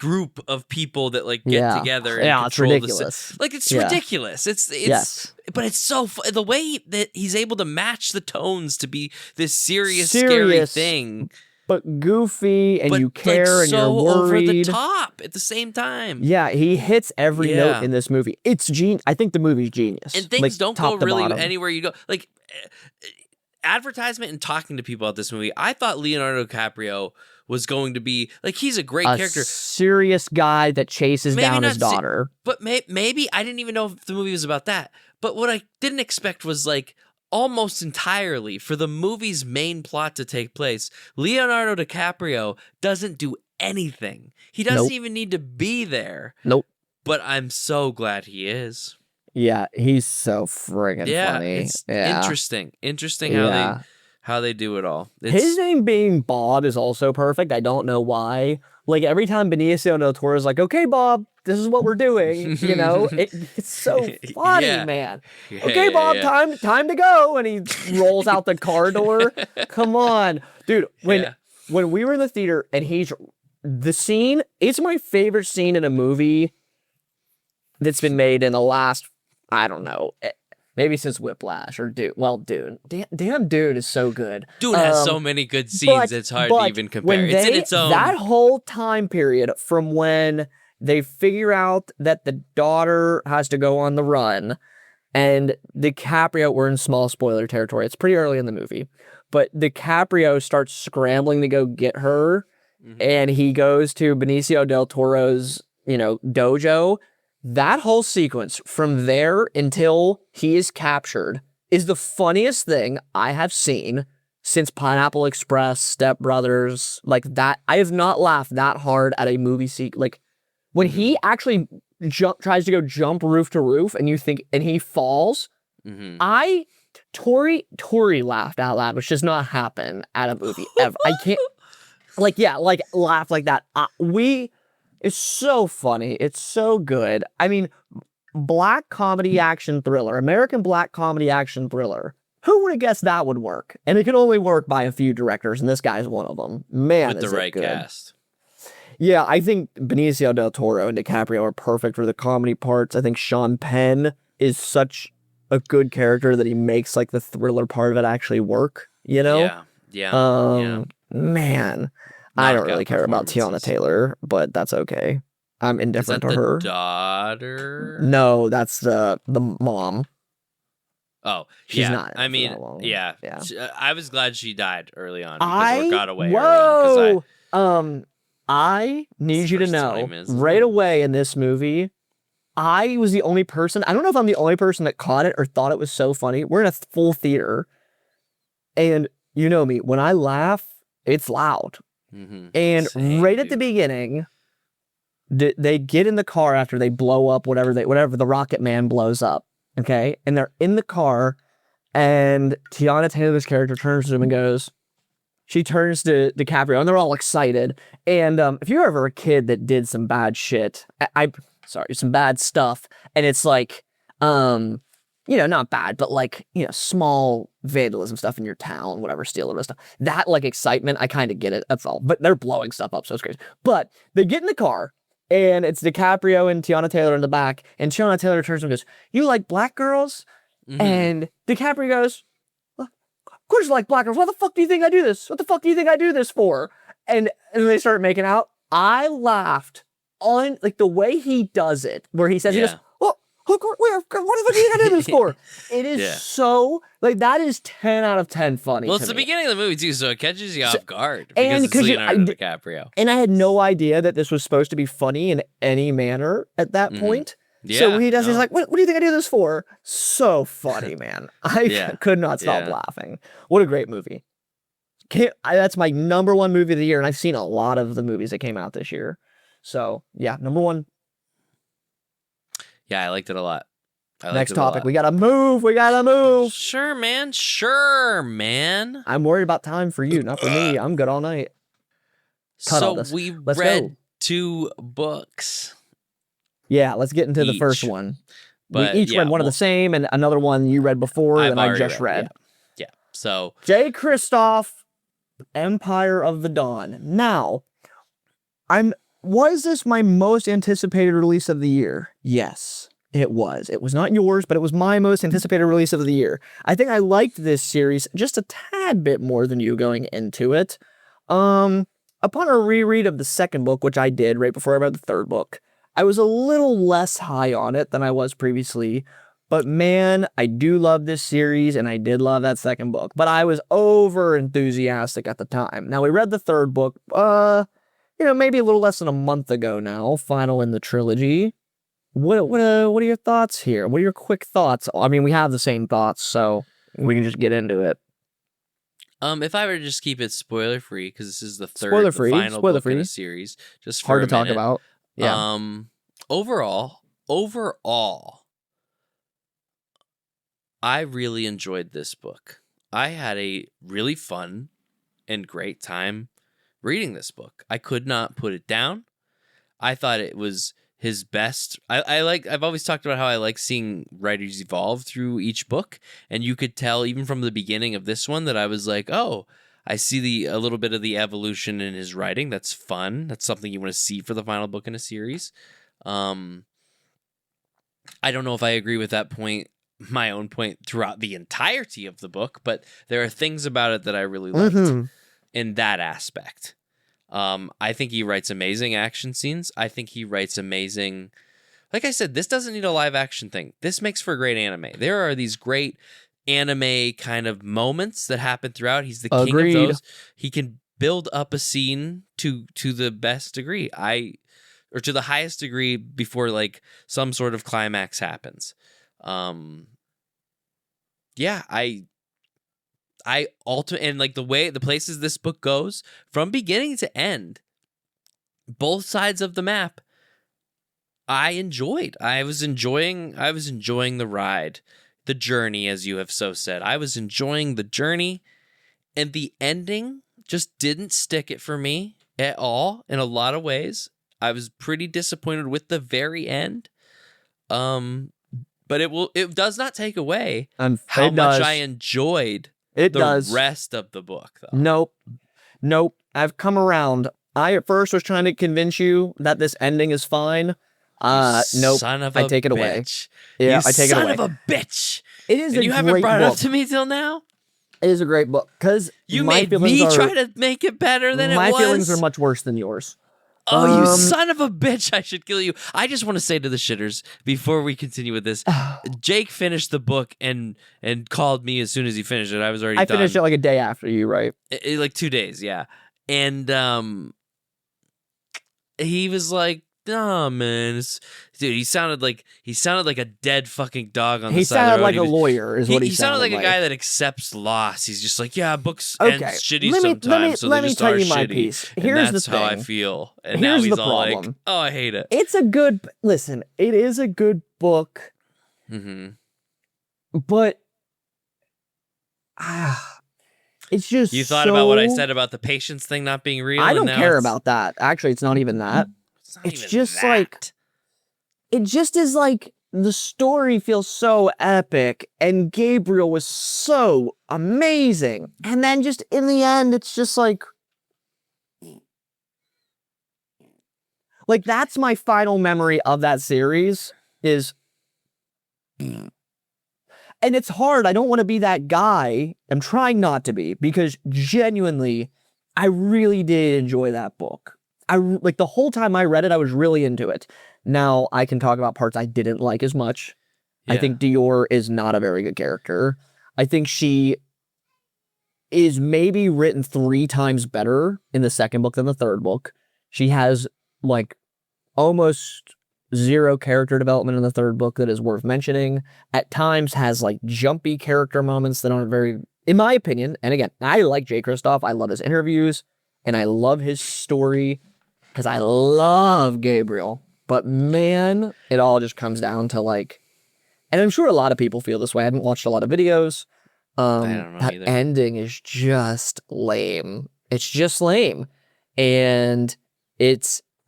group of people that like get together and control it's ridiculous. Like it's ridiculous. It's but it's so the way that he's able to match the tones to be this serious scary thing. But goofy, and you care, and you're worried. Over the top at the same time. Yeah, he hits every note in this movie. It's genius. I think the movie's genius. And things don't go really anywhere you go. Like, advertisement and talking to people about this movie, I thought Leonardo DiCaprio was going to be, like, he's a great character. A serious guy that chases down his daughter. But maybe, I didn't even know if the movie was about that. But what I didn't expect was, like, almost entirely for the movie's main plot to take place, Leonardo DiCaprio doesn't do anything. He doesn't even need to be there. Nope. But I'm so glad he is. Yeah, he's so friggin' funny. It's interesting. Interesting how they do it all. His name being Bob is also perfect. I don't know why. Like, every time Benicio del Toro is like, okay, Bob, this is what we're doing, you know? It's so funny, man. Okay, Bob, time to go. And he rolls out the car door. Come on. Dude, when we were in the theater and it's my favorite scene in a movie that's been made in the last, I don't know, maybe since Whiplash or Dune. Well, Dune. Damn, Dune is so good. Dune has so many good scenes, it's hard to even compare. It's in its own. That whole time period from when they figure out that the daughter has to go on the run, and DiCaprio, we're in small spoiler territory. It's pretty early in the movie. But DiCaprio starts scrambling to go get her, and he goes to Benicio del Toro's, dojo. That whole sequence from there until he is captured is the funniest thing I have seen since Pineapple Express, Step Brothers, like that. I have not laughed that hard at a movie like when he actually tries to go jump roof to roof and he falls. Tori laughed out loud, which does not happen at a movie ever. I can't laugh like that. It's so funny. It's so good. I mean, black comedy action thriller, American black comedy action thriller. Who would have guessed that would work? And it can only work by a few directors, and this guy's one of them. Man, with the right cast. Yeah, I think Benicio del Toro and DiCaprio are perfect for the comedy parts. I think Sean Penn is such a good character that he makes like the thriller part of it actually work, Yeah. Man. I don't really care about Tiana Taylor, but that's okay. I'm indifferent to her. Daughter? No, that's the mom. Oh, she's not. I mean, yeah. I was glad she died early on or got away. Whoa! I need you to know right away in this movie, I was the only person. I don't know if I'm the only person that caught it or thought it was so funny. We're in a full theater, and you know me. When I laugh, it's loud. And right at the beginning, they get in the car after they blow up whatever the Rocket Man blows up, okay? And they're in the car, and Tiana Taylor's character turns to him and goes, she turns to DiCaprio, and they're all excited. And if you're ever a kid that did some bad shit, some bad stuff, and it's like, not bad, but like, small vandalism stuff in your town, whatever, steal it stuff. That like excitement, I kind of get it. That's all. But they're blowing stuff up, so it's crazy. But they get in the car, and it's DiCaprio and Tiana Taylor in the back, and Tiana Taylor turns and goes, "You like black girls?" And DiCaprio goes, "Well, of course I like black girls. What the fuck do you think I do this? What the fuck do you think I do this for?" And they start making out. I laughed on like the way he does it, where he says, he goes, "Oh, what the fuck do you think I do this for?" It is so like that is 10 out of 10 funny. Well, it's the beginning of the movie too, so it catches you off guard because it's Leonardo DiCaprio. And I had no idea that this was supposed to be funny in any manner at that point. Yeah, so when he does, he's like, what do you think I do this for? So funny, man. I could not stop laughing. What a great movie. That's my number one movie of the year, and I've seen a lot of the movies that came out this year. So, yeah, number one. Yeah, I liked it a lot. Next topic. We gotta move. Sure, man. I'm worried about time for you, not for me. I'm good all night. We read 2 books. Yeah, let's get into the first one. But we each read one of the same, and another one you read before, and I just read. Yeah. So J. Kristoff, Empire of the Dawn. Now, was this my most anticipated release of the year? Yes, it was. It was not yours, but it was my most anticipated release of the year. I think I liked this series just a tad bit more than you going into it. Upon a reread of the second book, which I did right before I read the third book, I was a little less high on it than I was previously, but man, I do love this series, and I did love that second book, but I was over enthusiastic at the time. Now, we read the third book, maybe a little less than a month ago now, final in the trilogy. What are your thoughts here? What are your quick thoughts? I mean, we have the same thoughts, so we can just get into it. If I were to just keep it spoiler-free, because this is the final book in the series, just for hard to talk about. Yeah. Overall, I really enjoyed this book. I had a really fun and great time reading this book. I could not put it down. I thought it was his best. I've always talked about how I like seeing writers evolve through each book, and you could tell even from the beginning of this one that I was like, oh, I see a little bit of the evolution in his writing. That's fun. That's something you want to see for the final book in a series. I don't know if I agree with that point, my own point, throughout the entirety of the book, but there are things about it that I really liked in that aspect. I think he writes amazing action scenes. I think he writes amazing... Like I said, this doesn't need a live action thing. This makes for great anime. There are these great anime kind of moments that happen throughout. He's the king of those. He can build up a scene to the best degree. Or to the highest degree before like some sort of climax happens. I ultimately, and like the places this book goes from beginning to end, both sides of the map, I enjoyed. I was enjoying the ride, the journey, as you have so said. I was enjoying the journey, and the ending just didn't stick it for me at all in a lot of ways. I was pretty disappointed with the very end. But it does not take away how much I enjoyed the rest of the book, though. Nope. I've come around. I at first was trying to convince you that this ending is fine. Nope. I take it away. Yeah, I take it away. Son of a bitch. It is. And you haven't brought it up to me till now. It is a great book because you made me try to make it better than it was. My feelings are much worse than yours. Oh, you son of a bitch. I should kill you. I just want to say to the shitters, before we continue with this, Jake finished the book and called me as soon as he finished it. I was already done. I finished it like a day after you, right? Like 2 days, yeah. And he was like, "Oh man, dude, he sounded like a dead fucking dog on the side of the road." He sounded like a lawyer, is what he sounded like. He sounded like a guy that accepts loss. He's just like, "Yeah, books end shitty sometimes, so they just are shitty." Piece. Here's the thing. That's how I feel. And now he's all like, "Oh, I hate it." It's a good listen. It is a good book. But it's just you thought about what I said about the patience thing not being real. I don't care about that. Actually, it's not even that. It's just like, it just is like the story feels so epic, and Gabriel was so amazing. And then just in the end, it's just like that's my final memory of that series is, and it's hard. I don't want to be that guy. I'm trying not to be, because genuinely, I really did enjoy that book. Like the whole time I read it, I was really into it. Now I can talk about parts I didn't like as much. Yeah. I think Dior is not a very good character. I think she is maybe written 3 times better in the second book than the third book. She has like almost 0 character development in the third book that is worth mentioning. At times has like jumpy character moments that aren't very, in my opinion, and again, I like Jay Kristoff. I love his interviews and I love his story because I love Gabriel. But man, it all just comes down to like, and I'm sure a lot of people feel this way. I haven't watched a lot of videos. I don't know that either. ending is just lame. It's just lame. And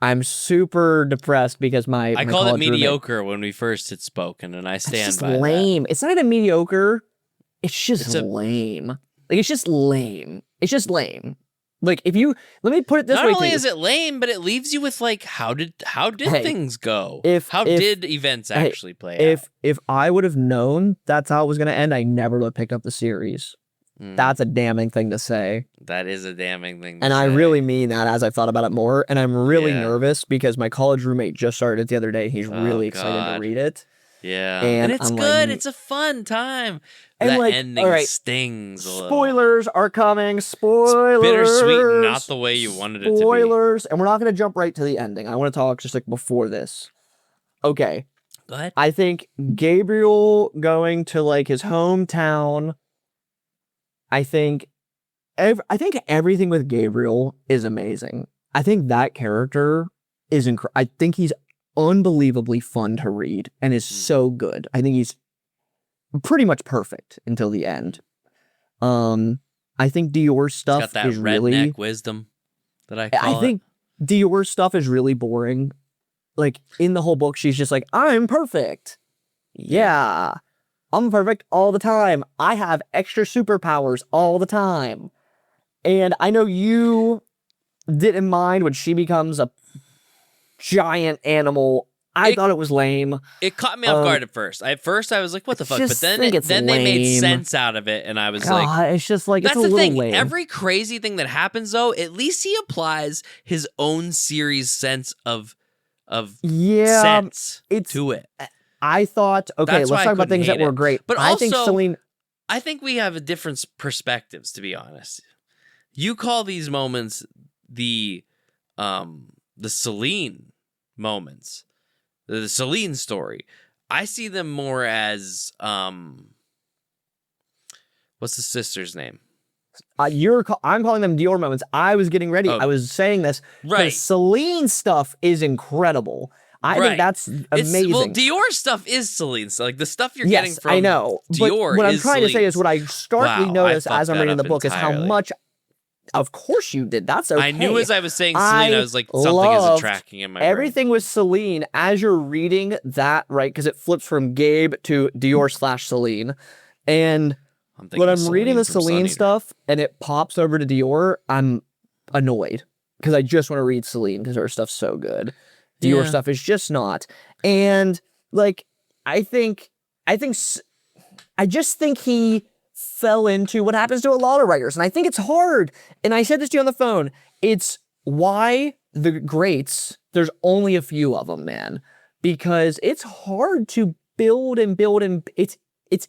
I'm super depressed because my I called it college roommate, mediocre when we first had spoken, and I it's stand just by that. lame. It's not even mediocre. It's just It's lame. Like, it's just lame. It's just lame. Like, let me put it this way. Not only to you. is it lame, but it leaves you with like, how did Hey, things go? if- How if- did events actually play out? If I would have known that's how it was going to end, I never would have picked up the series. That's a damning thing to say. That is a damning thing to And say. I really mean that as I've thought about it more. And I'm really Yeah. nervous because my college roommate just started it the other day. He's really excited God. to read it. Yeah. And it's I'm good. like- It's a fun time. And That like, ending all right, stings a little. spoilers are coming. Spoilers. Bittersweet, not the way you wanted it to be. Spoilers. And we're not going to jump right to the ending. I want to talk just like before this. Okay. Go ahead. I think Gabriel going to like his hometown. I think everything with Gabriel is amazing. I think that character is I think he's unbelievably fun to read and is so good. I think he's pretty much perfect until the end. I think Dior's stuff Got that is redneck really wisdom that I call I think Dior's stuff is really boring. Like in the whole book, she's just like, I'm perfect. Yeah. I'm perfect all the time. I have extra superpowers all the time. And I know you didn't mind when she becomes a giant animal. I thought it was lame. It caught me off guard at first. At first, I was like, "What the fuck?" But just then, think it's they made lame. sense out of it, and I was like, God, it's just like, "That's it's a the little thing." lame. Every crazy thing that happens, though, at least he applies his own series sense of yeah, sense it's- to it. I thought, okay, That's why let's I talk about couldn't things that hate were it. great. But I think also- Celine, I think we have different perspectives, to be honest. You call these moments the Celine moments, the Celine story. I see them more as what's the sister's name? I'm calling them Dior moments. I was getting ready. Oh. I was saying this. Right. Celine stuff is incredible. I Right. think that's amazing. Well, Dior stuff is Celine. So like the stuff you're yes, getting from I know. But Dior what I'm is trying to say is Celine's. what I starkly Wow, noticed I as I'm fucked reading that the up book is how entirely. much. Of course you did. That's okay. I knew as I was saying Celine, I was like, something is loved attracting in my brain. everything with Celine as you're reading that, right? Because it flips from Gabe to Dior / Celine. And I'm thinking when of I'm reading the from Sun Celine Eater. stuff and it pops over to Dior, I'm annoyed because I just want to read Celine because her stuff's so good. Dior Yeah. stuff is just not. And like, I just think he fell into what happens to a lot of writers. And I think it's hard. And I said this to you on the phone. It's why the greats, there's only a few of them, man. Because it's hard to build and it's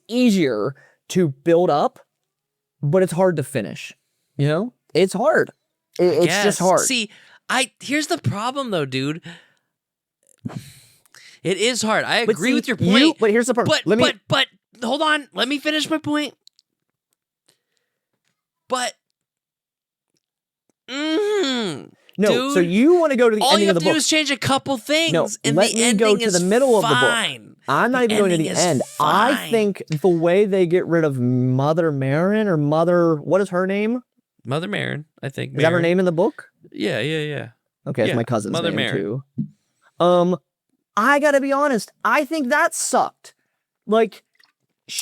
easier to build up, but it's hard to finish. You know? It's hard. It's Yes. just hard. See, here's the problem though, dude. It is hard. I But agree see, with your point. but here's the problem. But hold on. Let me finish my point. But no, dude, so you want to go to the all ending you of have the to do book. is change a couple things, No, and let the me ending go to is the middle of the book. fine. I'm not even going to the ending is end. I fine. think the way they get rid of Mother Marin or Mother, what is her name? Mother Marin, I think. Is that her name in the book? Yeah. Okay, it's Yeah, my cousin's Mother name Marin. too. I gotta be honest, I think that sucked. Like,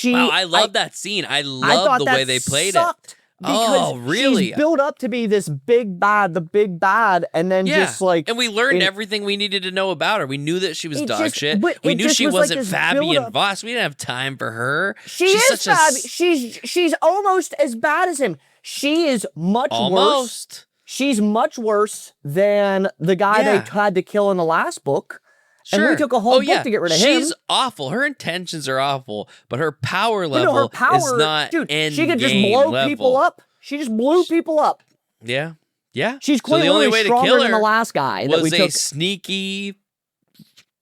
Wow, I love that scene. I love the way they played sucked it. Oh, really? She's built up to be this big bad, the big bad, and then just like... And we learned everything we needed to know about her. We knew that she was dog shit. We knew she was wasn't like Fabian Voss. We didn't have time for her. She's is Fabian. She's almost as bad as him. She is much worse. She's much worse than the guy they had to kill in the last book. Sure. And we took a whole book to get rid of him. She's awful. Her intentions are awful, but her power level is not she could just blow people up. She just blew people up. Yeah. Yeah. She's clearly stronger than the last guy that we took. Sneaky...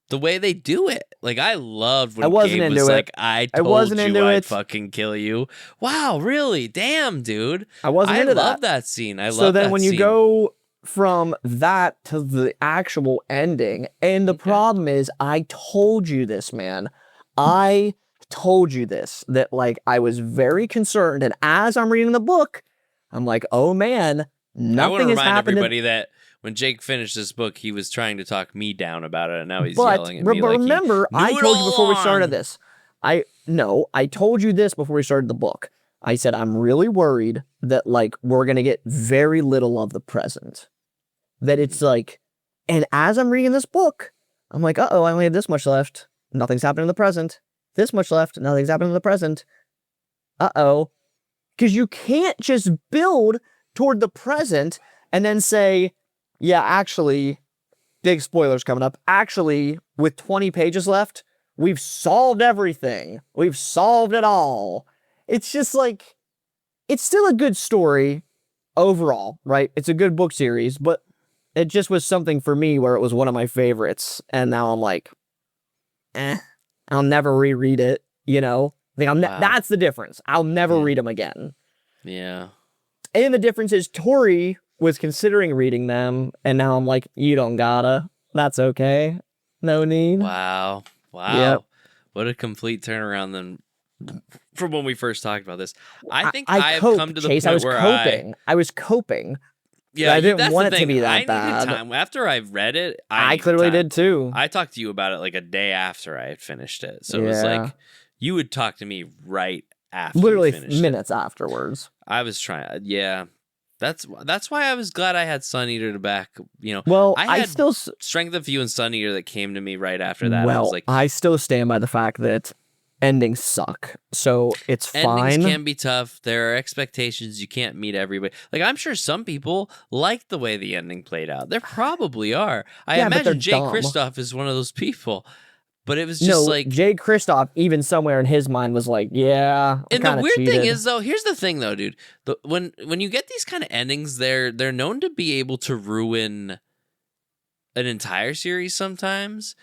The way they do it. Like, I loved when Gabe was like, I told you I'd fucking kill you. Wow, really? Damn, dude. I wasn't into that. I love that scene. So then when you go from that to the actual ending, and the problem is, I told you this, man. I told you this, that like I was very concerned, and as I'm reading the book, I'm like, oh man, nothing has happened. I want to remind everybody that when Jake finished this book, he was trying to talk me down about it, and now he's yelling at me. But remember, I told you before we started this. I told you this before we started the book. I said, I'm really worried that like we're gonna get very little of the present. That it's like, and as I'm reading this book, I'm like, uh-oh, I only have this much left. Nothing's happening in the present. This much left. Nothing's happening in the present. Uh-oh. Because you can't just build toward the present and then say, yeah, actually, big spoilers coming up. Actually, with 20 pages left, we've solved everything. We've solved it all. It's just like, it's still a good story overall, right? It's a good book series, but it just was something for me where it was one of my favorites. And now I'm like, I'll never reread it, you know? That's the difference. I'll never read them again. Yeah. And the difference is Tori was considering reading them, and now I'm like, you don't gotta. That's okay. No need. Wow. Yep. What a complete turnaround then from when we first talked about this. I think I've come to the point where I was coping. Yeah, I didn't want it to be that bad. Time. After I read it, I clearly did too. I talked to you about it like a day after I had finished it. So it was like, you would talk to me right after literally you finished minutes afterwards. I was trying, That's why I was glad I had Sun Eater to back, you know. Well, I had Strength of You and Sun Eater that came to me right after that. Well, I was like, I still stand by the fact that endings suck. So it's fine. Endings can be tough. There are expectations. You can't meet everybody. Like, I'm sure some people like the way the ending played out. There probably are. I imagine Jay Kristoff is one of those people. But it was just like... Jay Kristoff, even somewhere in his mind, was like, yeah, And the weird thing is, though, here's the thing, though, dude. When you get these kind of endings, they're known to be able to ruin an entire series sometimes.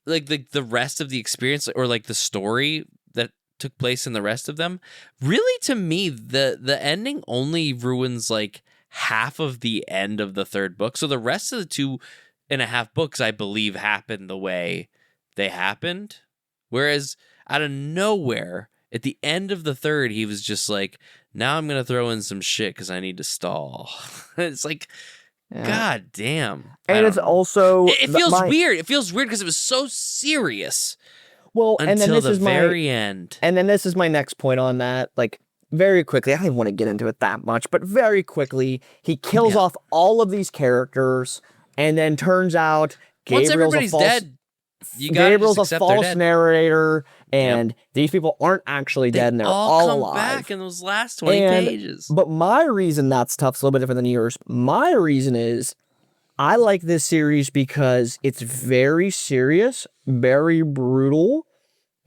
Like, the rest of the experience, or like the story that took place in the rest of them. Really, to me, the ending only ruins, like, half of the end of the third book. So the rest of the 2.5 books, I believe, happened the way they happened, whereas out of nowhere at the end of the third, he was just like, now I'm gonna throw in some shit because I need to stall. It's like, god damn. And it's also it feels weird. It feels weird because it was so serious. Well, until and then this the is very end. And then this is my next point on that. Like, very quickly, I don't even want to get into it that much, but very quickly, he kills off all of these characters, and then turns out once everybody's dead, Gabriel's a false narrator, and these people aren't actually dead, and they're all alive. Back in those last 20 pages. But my reason that's tough is a little bit different than yours. My reason is I like this series because it's very serious, very brutal,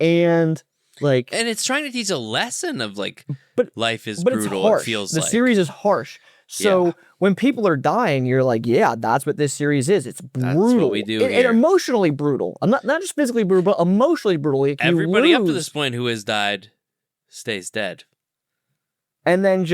and like... And it's trying to teach a lesson of like, life is but brutal, it's harsh. It feels the like. series is harsh. So when people are dying, you're like, yeah, that's what this series is. It's brutal. That's what we do and emotionally brutal. Not just physically brutal, but emotionally brutal. Like, everybody up to this point who has died stays dead. And then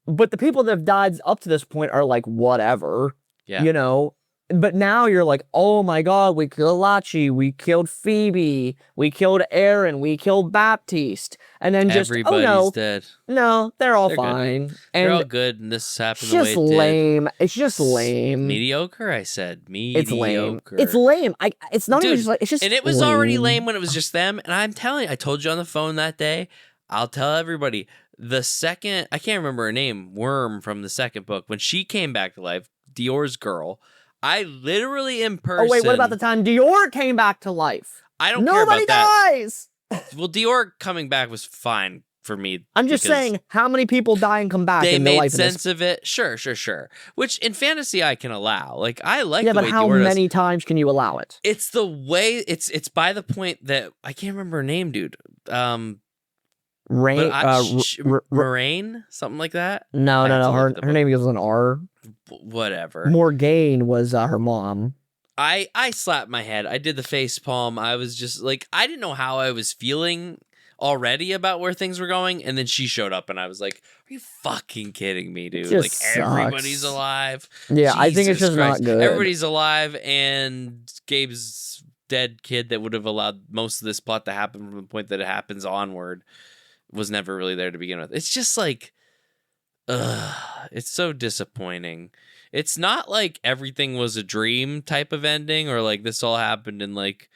but the people that have died up to this point are like, whatever. Yeah. You know, but now you're like, oh my god, we killed Lachi, we killed Phoebe, we killed Aaron, we killed Baptiste, and then just Everybody's dead. no, they're all They're good. fine. They're And all good, and this happened it's the way just it did. lame. It's just lame. Mediocre, I said. Mediocre. It's lame. It's lame. It's not even just like, it's just and it was already lame when it was just them. And I'm telling you, I told you on the phone that day, I'll tell everybody, the second, I can't remember her name, Worm from the second book, when she came back to life, Dior's girl, I literally in person. Oh wait, what about the time Dior came back to life? I don't care about that. Nobody dies. Well, Dior coming back was fine for me. I'm just saying, how many people die and come back? They in made life sense of it. Sure. Which in fantasy I can allow. Like I like. Yeah, the but way how Dior many times can you allow it? It's the way. It's by the point that I can't remember her name, dude. Rain, Moraine, something like that. No. Her name begins with an R. Whatever. Morgaine was her mom. I slapped my head. I did the face palm. I was just like, I didn't know how I was feeling already about where things were going, and then she showed up, and I was like, "Are you fucking kidding me, dude? Like sucks. Everybody's alive." Yeah, Jesus I think it's just Christ. not good. Everybody's alive, and Gabe's dead kid that would have allowed most of this plot to happen from the point that it happens onward was never really there to begin with. It's just like, it's so disappointing. It's not like everything was a dream type of ending, or like this all happened in like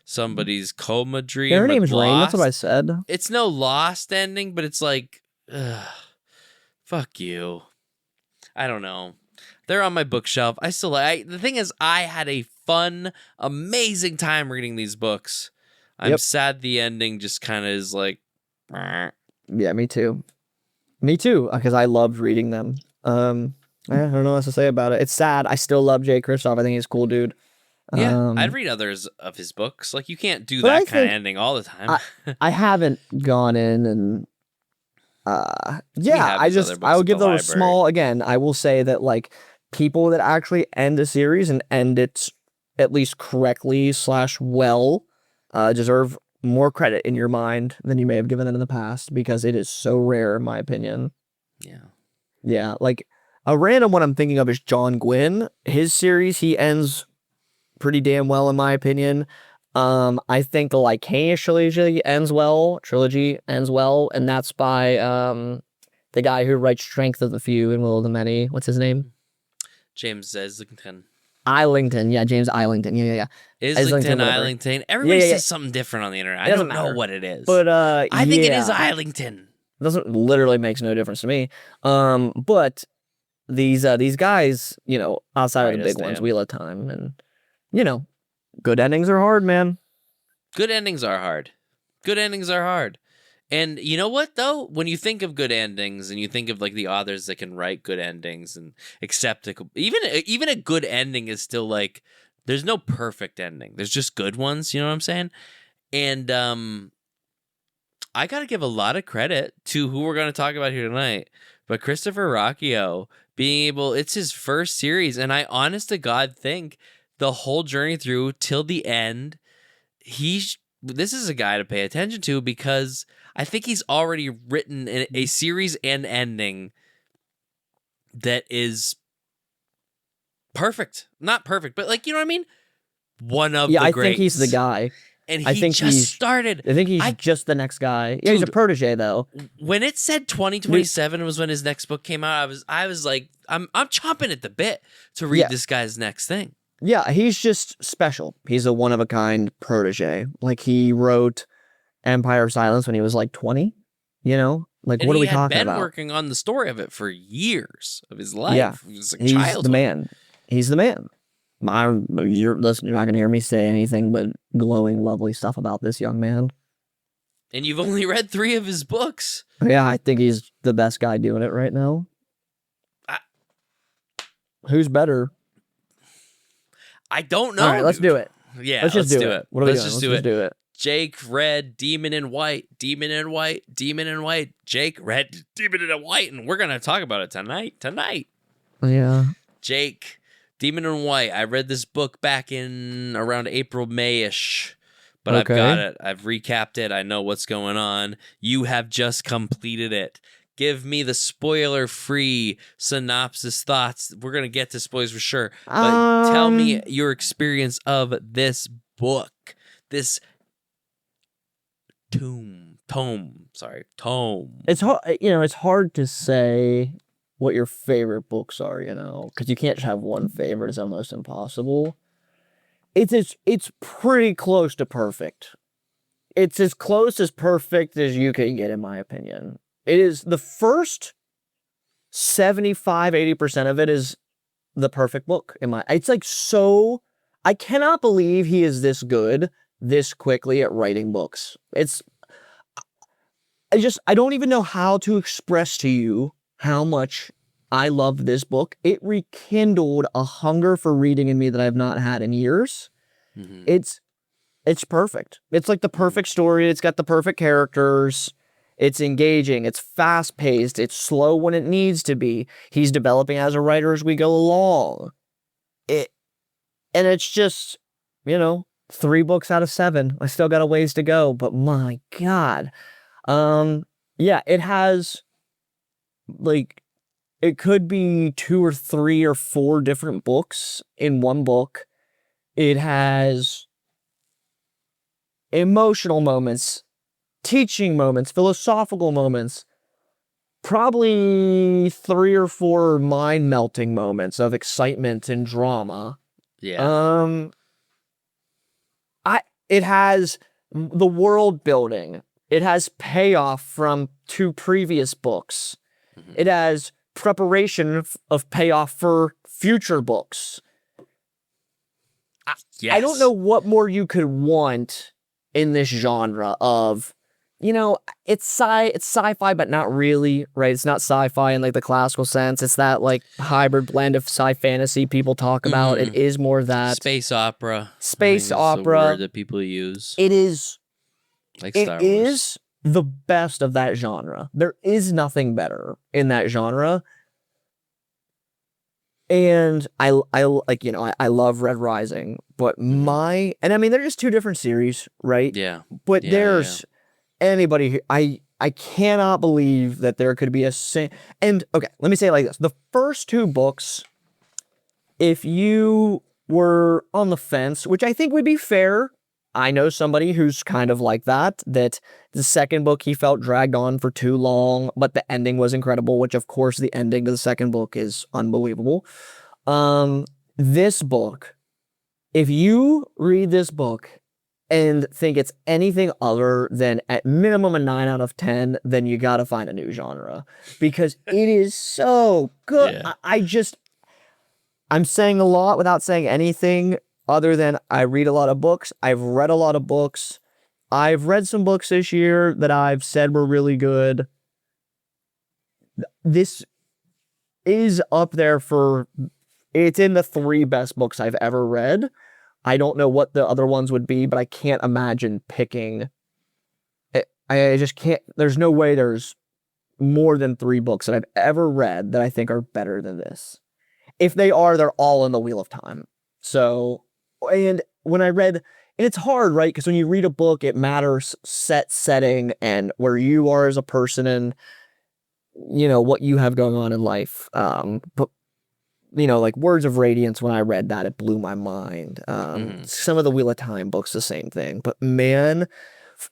somebody's coma dream. Yeah, her name is Rain. That's what I said. It's no lost ending, but it's like, fuck you. I don't know. They're on my bookshelf. The thing is, I had a fun, amazing time reading these books. I'm sad the ending just kind of is like, yeah, me too. Me too, because I loved reading them. I don't know what else to say about it. It's sad. I still love Jay Kristoff. I think he's a cool dude. Yeah, I'd read others of his books. Like, you can't do that kind of ending all the time. I haven't gone in and I would give those small, again, I will say that like people that actually end a series and end it at least correctly / well deserve more credit in your mind than you may have given them in the past, because it is so rare in my opinion. Yeah, like a random one I'm thinking of is John Gwynn. His series, he ends pretty damn well in my opinion. I think the Lycaea trilogy ends well, and that's by the guy who writes Strength of the Few and Will of the Many. What's his name? James Islington. Yeah, James Islington. Yeah. Islington. Everybody says something different on the internet. I don't know what it is. But I think it is Islington. Doesn't literally makes no difference to me. But these guys, you know, outside of the big ones, Wheel of Time, and you know, good endings are hard, man. Good endings are hard. And you know what, though? When you think of good endings and you think of, like, the authors that can write good endings and accept it, even a good ending is still, like, there's no perfect ending. There's just good ones, you know what I'm saying? And I got to give a lot of credit to who we're going to talk about here tonight. But Christopher Rocchio, it's his first series, and I honest to God think the whole journey through till the end, this is a guy to pay attention to, because I think he's already written a series and ending that is perfect. Not perfect, but like, you know what I mean? One of the greats. I think he's the guy. And he just started. I think he's just the next guy. Yeah, dude, he's a protege though. When it said 2027 was when his next book came out, I was like, I'm chomping at the bit to read this guy's next thing. Yeah, he's just special. He's a one-of-a-kind protege. Like, he wrote Empire of Silence when he was, like, 20, you know? Like, what are we talking about? He had been working on the story of it for years of his life. Yeah, he was he's the man. He's the man. You're not going to hear me say anything but glowing, lovely stuff about this young man. And you've only read 3 of his books. Yeah, I think he's the best guy doing it right now. Who's better? I don't know. All right, let's do it. Yeah, let's just do it. What are we doing? Let's just do it. Jake read Demon in White. Jake read Demon in White, and we're gonna talk about it tonight. Yeah. Jake, Demon in White. I read this book back in around April, May-ish, but I've got it. I've recapped it. I know what's going on. You have just completed it. Give me the spoiler-free synopsis thoughts. We're going to get to spoilers for sure. But tell me your experience of this book. This tome. It's hard, it's hard to say what your favorite books are, because you can't just have one favorite. It's almost impossible. It's pretty close to perfect. It's as close as perfect as you can get, in my opinion. It is the first 75-80% of it is the perfect book. It's like so. I cannot believe he is this good this quickly at writing books. I don't even know how to express to you how much I love this book. It rekindled a hunger for reading in me that I've not had in years. Mm-hmm. It's perfect. It's like the perfect story. It's got the perfect characters. It's engaging. It's fast-paced. It's slow when it needs to be. He's developing as a writer as we go along. And it's just, 3 books out of 7. I still got a ways to go, but my God. Yeah, it has, it could be 2 or 3 or 4 different books in one book. It has emotional moments, teaching moments, philosophical moments, probably 3 or 4 mind-melting moments of excitement and drama. Yeah. It has the world building. It has payoff from 2 previous books. Mm-hmm. It has preparation of payoff for future books. Yes. I don't know what more you could want in this genre of, it's sci-fi, but not really, right? It's not sci-fi in the classical sense. It's that hybrid blend of sci-fantasy people talk about. Mm-hmm. It is more that space opera. Space opera. The word that people use. It is. Like Star Wars. It is the best of that genre. There is nothing better in that genre. And I love Red Rising, but and I mean, they're just 2 different series, right? Yeah. But there's anybody who, I cannot believe that there could be and okay, let me say it like this. The first 2 books, if you were on the fence, which I think would be fair, I know somebody who's kind of like that the second book he felt dragged on for too long, but the ending was incredible, which of course the ending to the second book is unbelievable. This book, if you read this book and think it's anything other than at minimum a 9 out of 10, then you gotta find a new genre, because it is so good. Yeah. I'm saying a lot without saying anything other than I read a lot of books. I've read a lot of books. I've read some books this year that I've said were really good. This is up there it's in the 3 best books I've ever read. I don't know what the other ones would be, but I can't imagine picking. I just can't. There's no way there's more than 3 books that I've ever read that I think are better than this. If they are, they're all in the Wheel of Time. So, and when I read, and it's hard, right? Because when you read a book, it matters setting and where you are as a person and, what you have going on in life. But, Words of Radiance, when I read that, it blew my mind. Some of the Wheel of Time books, the same thing. But man,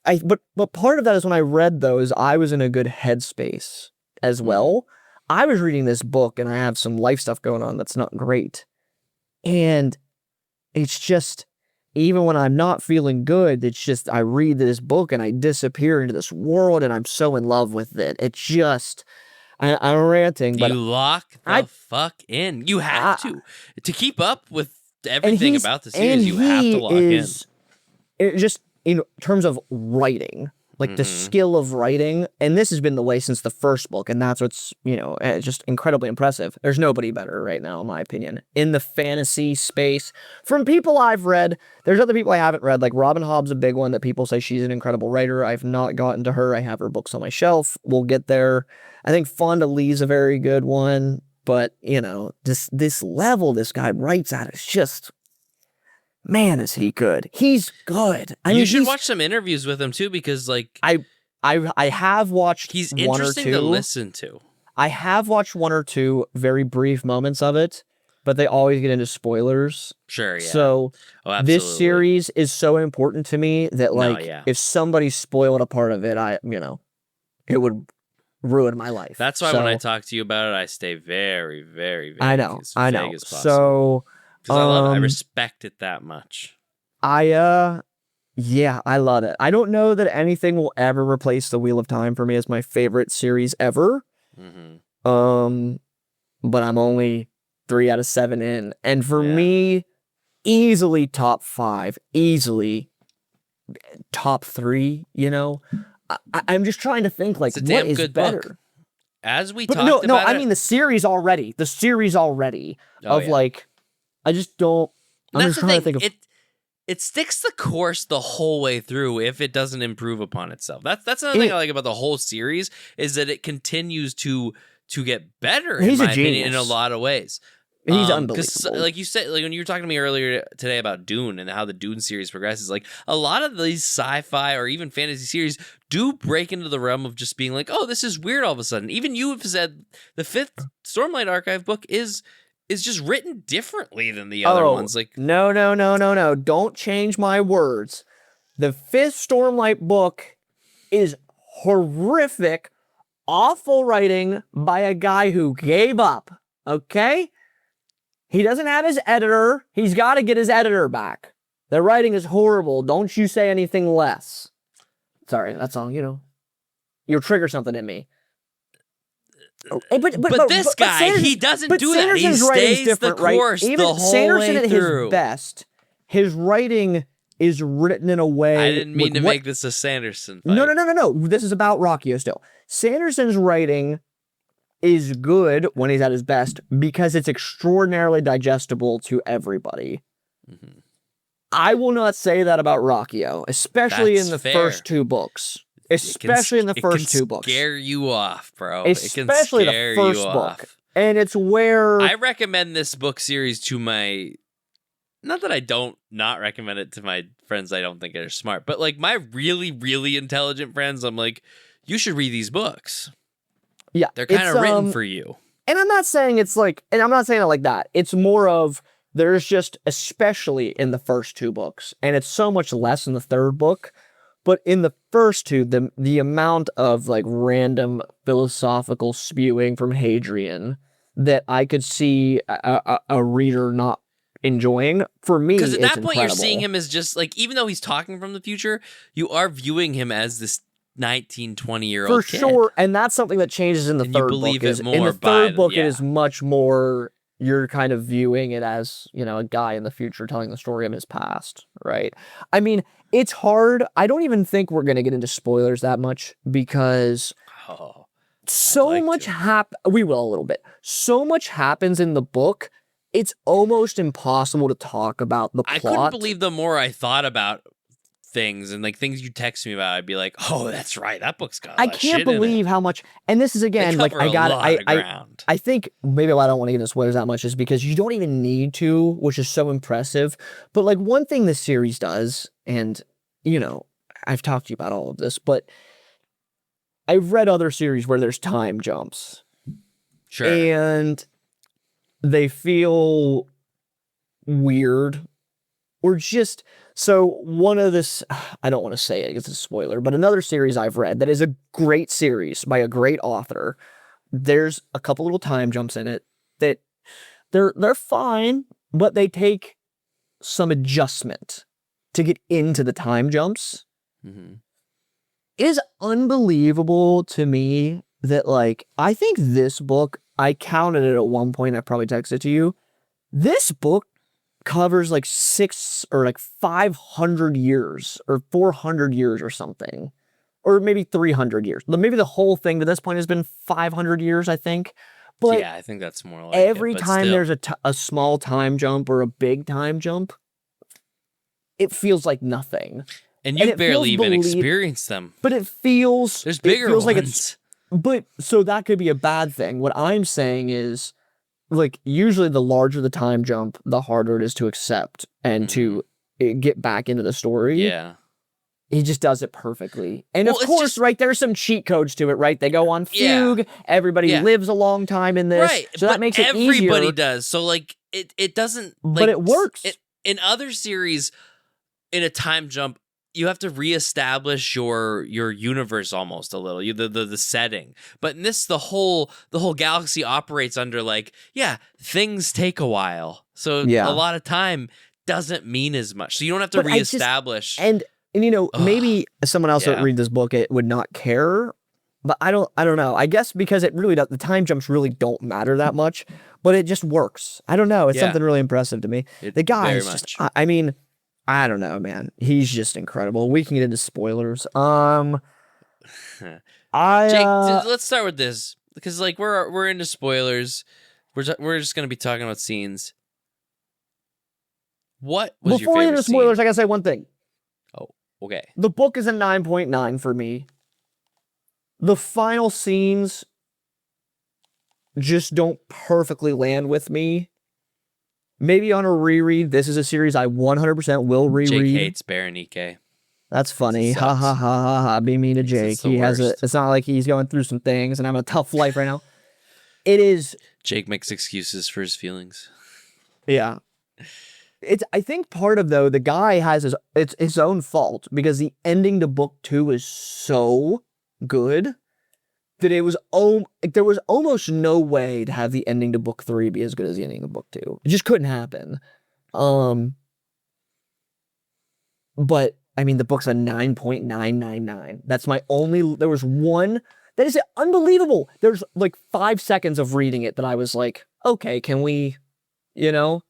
but part of that is when I read those, I was in a good headspace as well. I was reading this book and I have some life stuff going on that's not great. And it's just, even when I'm not feeling good, it's just, I read this book and I disappear into this world and I'm so in love with it. It's just, I'm ranting, but you lock the fuck in. You have to keep up with everything about the series. You have to lock in. It just, in terms of writing, the skill of writing, and this has been the way since the first book, and that's what's, just incredibly impressive. There's nobody better right now, in my opinion, in the fantasy space. From people I've read, there's other people I haven't read, like Robin Hobb's a big one that people say she's an incredible writer. I've not gotten to her. I have her books on my shelf. We'll get there. I think Fonda Lee's a very good one, but, this level this guy writes at is just... Man, is he good. He's good. You should watch some interviews with him, too, because, I have watched He's one or interesting two. to listen to. I have watched one or two very brief moments of it, but they always get into spoilers. Sure, yeah. So Oh, this absolutely. series is so important to me that No, like yeah. if somebody spoiled a part of it, it would ruin my life. That's why So, when I talk to you about it, I stay very, very, very I know. as vague as possible. So Because I love it. I respect it that much. Yeah, I love it. I don't know that anything will ever replace The Wheel of Time for me as my favorite series ever. Mm-hmm. But I'm only 3 out of 7 in. And for me, easily top 5, easily top 3, you know? I'm just trying to think, like, It's a what damn is good better? book. As we But talked no, about I mean the series already. The series already of, like, I just don't... I'm just trying to think of... It sticks the course the whole way through if it doesn't improve upon itself. That's another thing I like about the whole series is that it continues to get better, in my opinion, in a lot of ways. He's 'cause, unbelievable. like you said, like when you were talking to me earlier today about Dune and how the Dune series progresses, like a lot of these sci-fi or even fantasy series do break into the realm of just being like, oh, this is weird all of a sudden. Even you have said the 5th Stormlight Archive book is just written differently than the other ones. Like, no. Don't change my words. The 5th Stormlight book is horrific, awful writing by a guy who gave up, okay? He doesn't have his editor. He's got to get his editor back. The writing is horrible. Don't you say anything less. Sorry, that's all, you know. You'll trigger something in me. But this guy, he doesn't do that. He stays the course Even the whole Sanderson way at through. his best, his writing is written in a way... I didn't mean to make this a Sanderson fight. No. This is about Rockio still. Sanderson's writing is good when he's at his best because it's extraordinarily digestible to everybody. Mm-hmm. I will not say that about Rockio, especially in the first 2 books. Especially in the first 2 books. It can scare you off, bro. Especially the first book. And it's where... I recommend this book series to my... Not that I don't not recommend it to my friends I don't think are smart, but like my really, really intelligent friends, I'm like, you should read these books. Yeah. They're kind of written for you. And I'm not saying it's like... And I'm not saying it like that. It's more of... There's just, especially in the first 2 books, and it's so much less in the 3rd book, but in the first 2, the amount of like random philosophical spewing from Hadrian that I could see a reader not enjoying, for me, because at that point incredible. You're seeing him as just like, even though he's talking from the future, you are viewing him as this 19, 20-year-old kid. For sure, and that's something that changes in the 3rd book. In the 3rd book, it is much more... You're kind of viewing it as, you know, a guy in the future telling the story of his past, right? I mean, it's hard. I don't even think we're going to get into spoilers that much because we will a little bit. So much happens in the book, it's almost impossible to talk about the plot. I couldn't believe the more I thought about things and like things you text me about, I'd be like, oh, that's right, that book's got a lot of shit in it. I can't believe how much, and this is again, like I think maybe why I don't want to get into spoilers that much is because you don't even need to, which is so impressive. But like one thing this series does, and you know, I've talked to you about all of this, but I've read other series where there's time jumps. Sure. And they feel weird or just... So one of this, I don't want to say it, it's a spoiler, but another series I've read that is a great series by a great author, there's a couple little time jumps in it that they're fine, but they take some adjustment to get into the time jumps. Mm-hmm. It is unbelievable to me that, like, I think this book, I counted it at one point, I probably texted to you, this book covers like 600 or like 500 years or 400 years or something, or maybe 300 years. Maybe the whole thing to this point has been 500 years, I think. But yeah, I think that's more like every time there's a small time jump or a big time jump, it feels like nothing. And you barely even experienced them. But it feels... There's bigger ones. Like but so that could be a bad thing. What I'm saying is, like, usually the larger the time jump, the harder it is to accept and to get back into the story. Yeah. he just does it perfectly. And Well, of it's course, just- right, there's some cheat codes to it, right? They go on fugue. Everybody lives a long time in this. Right. So that makes it easier. Everybody does. So like it doesn't But it works. In other series, in a time jump, you have to reestablish your universe almost a little, the setting. But in this, the whole galaxy operates under like, things take a while. So a lot of time doesn't mean as much. So you don't have to reestablish. And you know, maybe someone else that read this book it would not care. But I don't know. I guess because it really does, the time jumps really don't matter that much, but it just works. I don't know. It's something really impressive to me. The guy is just, I mean, I don't know, man. He's just incredible. We can get into spoilers. Jake, let's start with this because like we're into spoilers. We're just gonna be talking about scenes. What was before we get into spoilers? I gotta say one thing. Oh, okay. The book is a 9.9 for me. The final scenes just don't perfectly land with me. Maybe on a reread, this is a series I 100% will reread. Jake hates Berenike. That's funny. Ha ha ha ha ha. Be mean to Jake. He has it's not like he's going through some things and having a tough life right now. It is. Jake makes excuses for his feelings. Yeah. I think part of though, the guy has it's his own fault because the ending to book 2 is so good that it was there was almost no way to have the ending to book 3 be as good as the ending of book 2. It just couldn't happen. But I mean the book's a 9.999. That's my only there was one that is unbelievable. There's like 5 seconds of reading it that I was like, okay, can we, you know?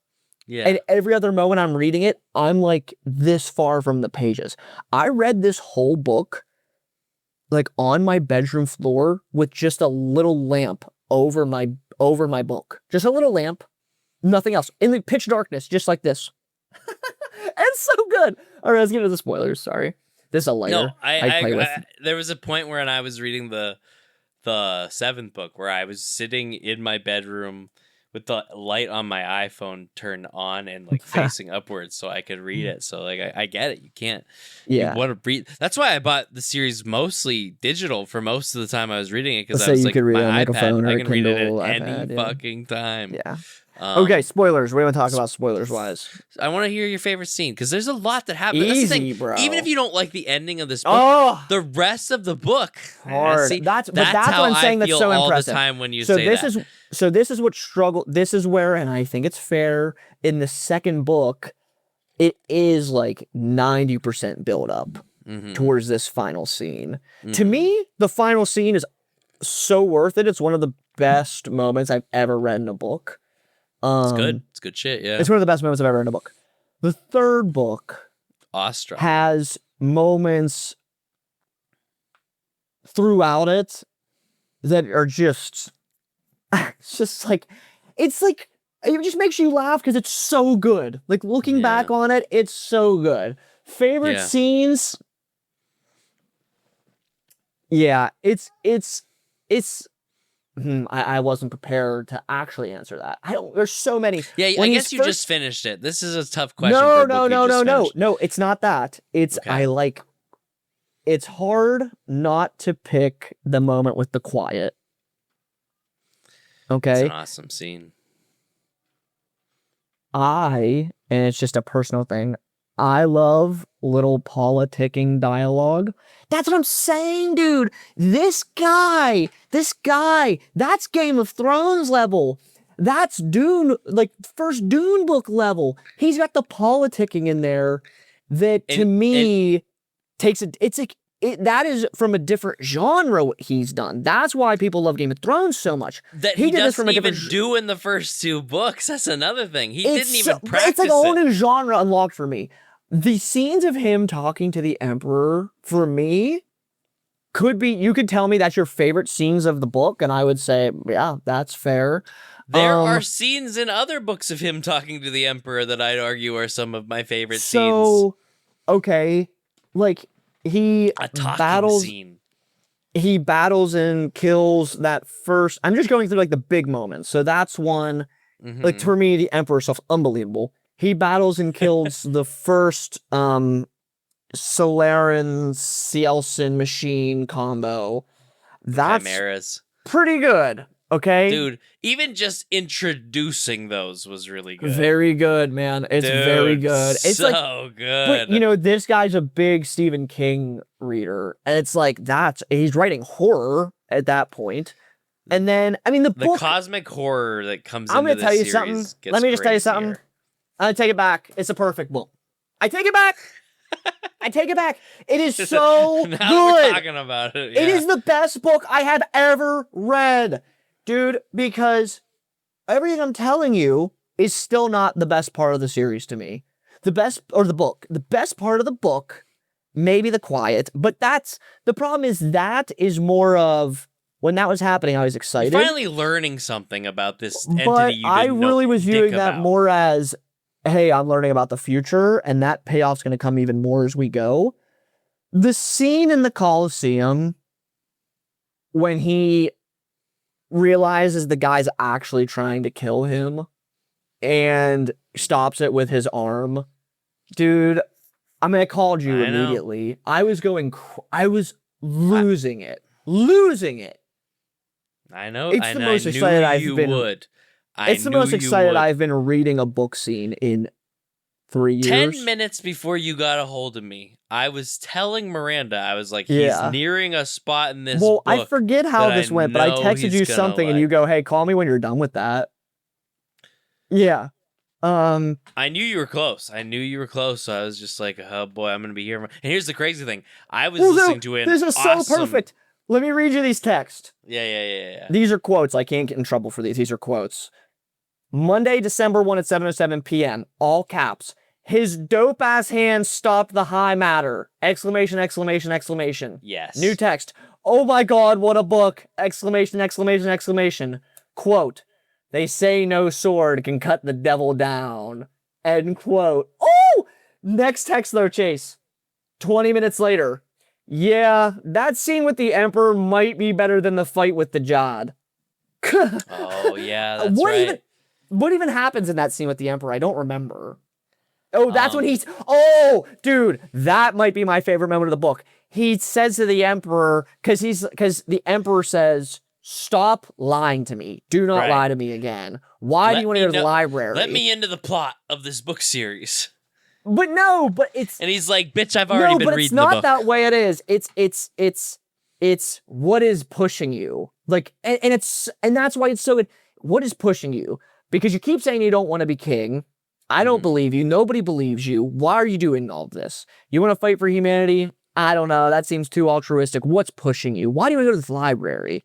Yeah. And every other moment I'm reading it, I'm like this far from the pages. I read this whole book like on my bedroom floor with just a little lamp over my book. Just a little lamp, nothing else. In the pitch darkness, just like this. It's so good. All right, let's get into the spoilers. Sorry. This is a lighter. No, I there was a point when I was reading the 7th book where I was sitting in my bedroom with the light on my iPhone turned on and like facing upwards so I could read it. So like I get it. You can't. Yeah. You want to read. That's why I bought the series mostly digital for most of the time I was reading it because I was like, could read my it on like iPad, a phone or I a can read it Kindle, at iPad, any fucking time. Yeah. Okay, spoilers. We want to talk about spoilers wise. I want to hear your favorite scene because there's a lot that happens. That's the thing. Bro. Even if you don't like the ending of this book, the rest of the book hard. That's what I'm saying. That's so all impressive. The time when you so say this that. this is what struggle. This is where, and I think it's fair in the second book, it is like 90% build up towards this final scene. To me, the final scene is so worth it. It's one of the best moments I've ever read in a book. It's good. It's good shit, yeah. It's one of the best moments I've ever read in a book. The third book has moments throughout it that are just, it's just like, it's like, it just makes you laugh because it's so good. Like looking back on it, it's so good. Favorite scenes? Yeah, I wasn't prepared to actually answer that. There's so many. Yeah, I guess you just finished it. This is a tough question. No. It's not that. It's it's hard not to pick the moment with the quiet. Okay. It's an awesome scene. And it's just a personal thing, I love little politicking dialogue. That's what I'm saying, dude. This guy, that's Game of Thrones level. That's Dune, like first Dune book level. He's got the politicking in there that to me takes it. It's like that is from a different genre what he's done. That's why people love Game of Thrones so much. That he did this from a different do in the first 2 books. That's another thing. He didn't even practice it's like a whole new genre unlocked for me. The scenes of him talking to the Emperor, for me, could be, you could tell me that's your favorite scenes of the book, and I would say, yeah, that's fair. There are scenes in other books of him talking to the Emperor that I'd argue are some of my favorite scenes. Okay, like, he battles and kills that first, I'm just going through, like, the big moments, so that's one, like, for me, the Emperor stuff, unbelievable. He battles and kills the first Solaren Cielson machine combo. That's Chimeras. pretty good. Okay, Dude, even just introducing those was really good. Very good, man. It's very good. It's so like, good. but this guy's a big Stephen King reader, and it's like he's writing horror at that point. And then, I mean, the book, cosmic horror that comes I'm into gonna tell you this something. series gets Let me just tell you something. crazier. I take it back. It's a perfect book. I take it back. I take it back. It is so now good. We're talking about it. It is the best book I have ever read, dude, because everything I'm telling you is still not the best part of the series to me. The best part of the book, maybe the quiet, but the problem is more of, when that was happening, I was excited. You're finally learning something about this entity but you didn't I really know was viewing that about. more as, hey, I'm learning about the future, and that payoff's going to come even more as we go. The scene in the Coliseum when he realizes the guy's actually trying to kill him and stops it with his arm. Dude, I mean, I called you immediately. I was losing it. Losing it. I know. It's the most excited I've been. It's the most excited I've been reading a book scene in 3 years. 10 minutes before you got a hold of me, I was telling Miranda, I was like, he's nearing a spot in this book. I forget how this went, but I texted you something and you go, hey, call me when you're done with that. Yeah. I knew you were close. So I was just like, oh boy, I'm going to be here. And here's the crazy thing. I was listening to it. This is so perfect. Let me read you these texts. Yeah. These are quotes. I can't get in trouble for these. These are quotes. Monday, December 1 at 7:07 p.m. All caps. His dope-ass hand stopped the high matter. Exclamation, exclamation, exclamation. Yes. New text. Oh my god, what a book. Exclamation, exclamation, exclamation. Quote. They say no sword can cut the devil down. End quote. Oh! Next text though, Chase. 20 minutes later. Yeah, that scene with the Emperor might be better than the fight with the Jod. Oh, yeah, that's right. What even happens in that scene with the Emperor? I don't remember. Oh, that's when he's... Oh, dude, that might be my favorite moment of the book. He says to the Emperor, because the Emperor says, stop lying to me. Do not lie to me again. Why do you want to go to the library? Let me into the plot of this book series. But no, but it's... And he's like, bitch, I've already been reading the book. No, but it's not that way it is. It's what is pushing you. Like, and that's why it's so good. What is pushing you? Because you keep saying you don't want to be king. I don't believe you. Nobody believes you. Why are you doing all of this? You want to fight for humanity? I don't know. That seems too altruistic. What's pushing you? Why do you want to go to this library?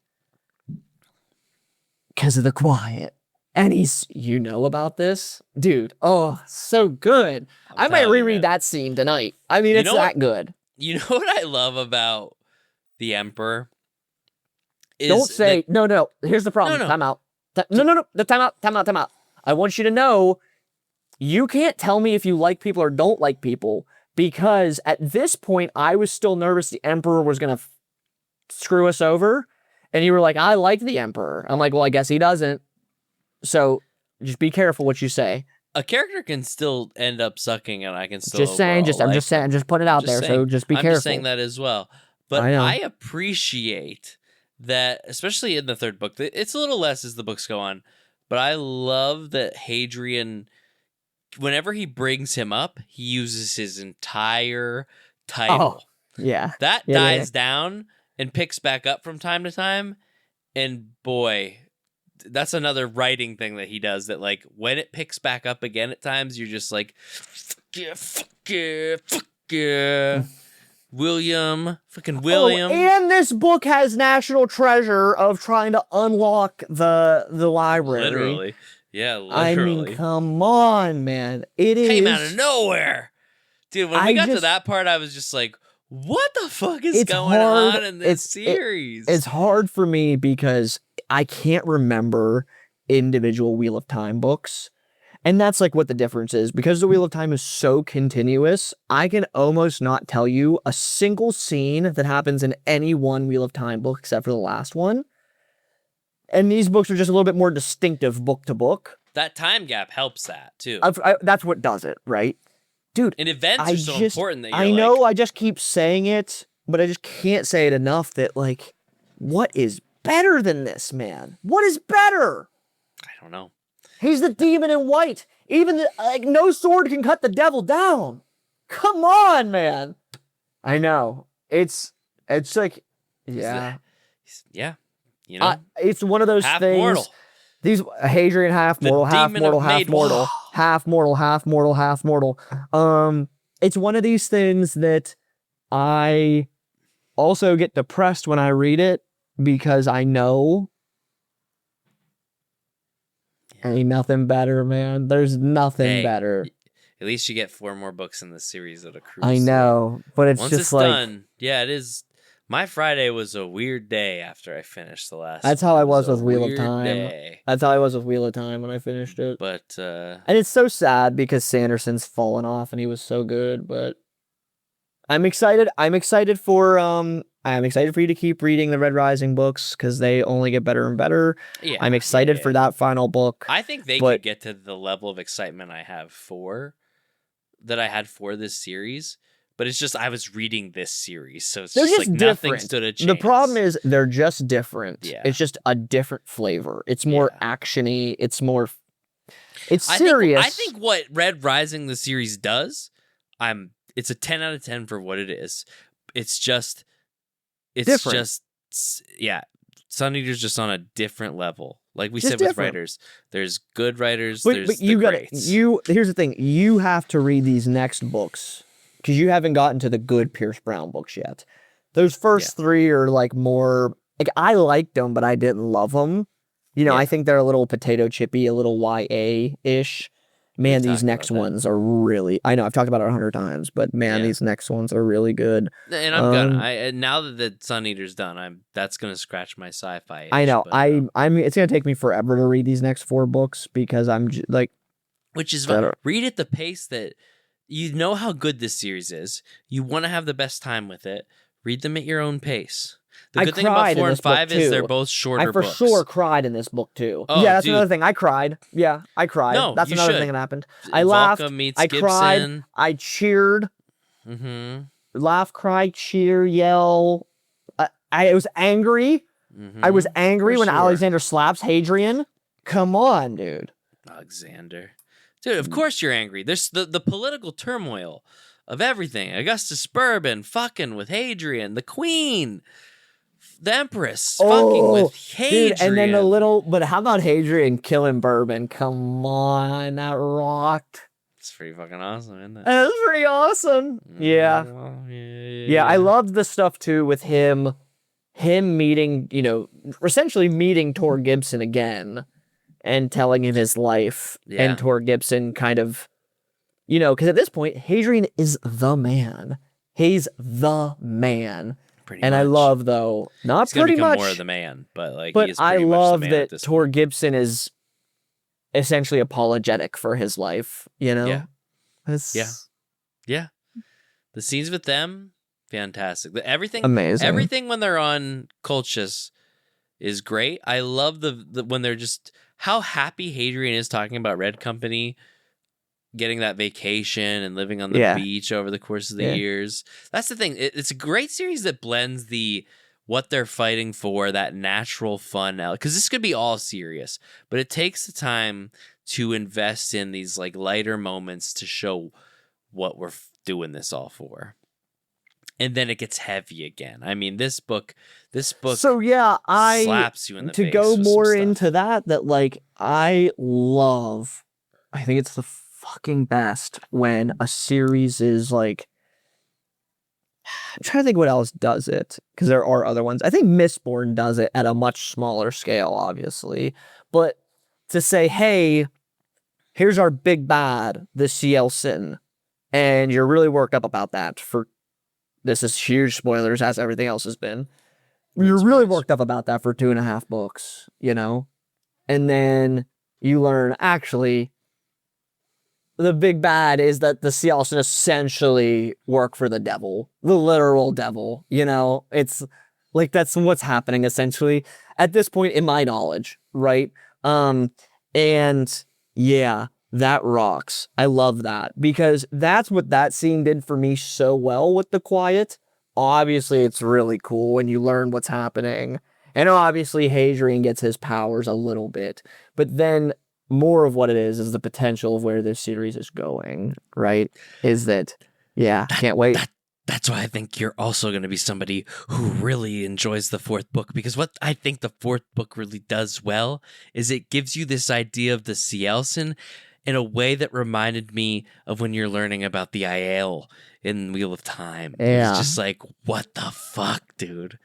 Because of the quiet. And you know about this? Dude, oh, so good. I might reread that scene tonight. I mean, it's that good. You know what I love about the Emperor? Don't say, no. Here's the problem. Time out. No. Time out. I want you to know, you can't tell me if you like people or don't like people, because at this point, I was still nervous the Emperor was going to screw us over. And you were like, I like the Emperor. I'm like, well, I guess he doesn't. So just be careful what you say. A character can still end up sucking, and I can still I'm just saying, just put it out there. So just be careful. I'm just saying that as well. But I appreciate that, especially in the third book. It's a little less as the books go on, but I love that Hadrian, whenever he brings him up, he uses his entire title. Oh, yeah. That dies down and picks back up from time to time, and boy, that's another writing thing that he does, that like when it picks back up again at times, you're just like, fuck yeah, William. Oh, and this book has National Treasure of trying to unlock the library. Literally. Yeah, literally. I mean, come on, man. Came out of nowhere. Dude, when we got to that part, I was just like, what the fuck is going on in this series? It's hard for me because I can't remember individual Wheel of Time books. And that's like what the difference is. Because the Wheel of Time is so continuous, I can almost not tell you a single scene that happens in any one Wheel of Time book except for the last one. And these books are just a little bit more distinctive book to book. That time gap helps that, too. That's what does it, right? dude, And events I are so just, important that you're I know I just keep saying it, but I just can't say it enough that, like, what is better than this, man? What is better? I don't know. He's the demon in white. Even, like, no sword can cut the devil down. Come on, man. I know. It's like, yeah. Yeah. You know? It's one of those Half-mortal. things. These Hadrian half-mortal, The demon half-mortal, of Maid half-mortal, Wall. half-mortal, half-mortal, half-mortal. It's one of these things that I also get depressed when I read it because I know ain't nothing better, man. There's nothing better. At least you get 4 more books in the series that accrue. I know, but it's once just it's like done. Yeah, it is. My Friday was a weird day after I finished the last. That's how I was with Wheel of weird Time. Day. That's how I was with Wheel of Time when I finished it. But and it's so sad because Sanderson's fallen off and he was so good, but I'm excited. I'm excited for you to keep reading the Red Rising books because they only get better and better. yeah, I'm excited for that final book. I think they could get to the level of excitement I had for this series. But it's just I was reading this series, so it's just like nothing stood a chance. The problem is they're just different. Yeah. It's just a different flavor. It's more actiony. It's more. It's serious. I think what Red Rising the series does, it's a 10 out of 10 for what it is. It's just different. Sun Eater's just on a different level. Like we said with writers, there's good writers. But you got here's the thing: you have to read these next books. Because you haven't gotten to the good Pierce Brown books yet. Those first 3 are like more... Like, I liked them, but I didn't love them. You know, I think they're a little potato chippy, a little YA-ish. Man, these next ones are really... I know, I've talked about it 100 times, but man, these next ones are really good. And I'm gonna... now that the Sun Eater's done, that's gonna scratch my sci-fi. I know. It's gonna take me forever to read these next 4 books because I'm like... Which is fun. Read at the pace that... You know how good this series is. You want to have the best time with it. Read them at your own pace. The good thing about 4 and 5 is they're both shorter books. I for sure cried in this book too. Oh, yeah, that's another thing. I cried. Yeah, I cried. No, that's another thing that happened. I laughed. I cried. I cheered. Mm-hmm. Laugh, cry, cheer, yell. I was angry. Mm-hmm. I was angry when Alexander slaps Hadrian. Come on, dude. Alexander. Dude, of course you're angry. There's the political turmoil of everything. Augustus Bourbon fucking with Hadrian, the queen, the empress fucking with Hadrian. Dude, and then but how about Hadrian killing Bourbon? Come on, that rocked. It's pretty fucking awesome, isn't it? That's pretty awesome. Yeah. Yeah, I loved the stuff too with him meeting, essentially meeting Tor Gibson again. And telling him his life, and Tor Gibson kind of, because at this point, Hadrian is the man. He's the man. Pretty much. I love, though, not He's pretty much more of the man, but he is I love that Tor Gibson is essentially apologetic for his life. Yeah. Yeah. The scenes with them, fantastic. Everything, amazing. Everything when they're on Colchis is great. I love the when they're just. How happy Hadrian is talking about Red Company getting that vacation and living on the beach over the course of the years. That's the thing. It's a great series that blends what they're fighting for, that natural fun now. Because this could be all serious, but it takes the time to invest in these like lighter moments to show what we're doing this all for. And then it gets heavy again. I mean, this book. So yeah, slaps you in the face. To go more into that, like I think it's the fucking best when a series is like. I'm trying to think what else does it because there are other ones. I think Mistborn does it at a much smaller scale, obviously, but to say, hey, here's our big bad, the CL Sin, and you're really worked up about that for. This is huge spoilers, as everything else has been. You're really worked up about that for 2.5 books, And then you learn, actually, the big bad is that the Sea Elves essentially work for the devil. The literal devil, It's like, that's what's happening, essentially, at this point in my knowledge, right? And, yeah, That rocks. I love that because that's what that scene did for me so well with the quiet. Obviously, it's really cool when you learn what's happening. And obviously, Hadrian gets his powers a little bit. But then more of what it is the potential of where this series is going, right? Is that, yeah, That, can't wait. that's why I think you're also going to be somebody who really enjoys the fourth book, because what I think the fourth book really does well is it gives you this idea of the Cielsen in a way that reminded me of when you're learning about the Aiel in Wheel of Time. It's Yeah. just like, what the fuck, dude?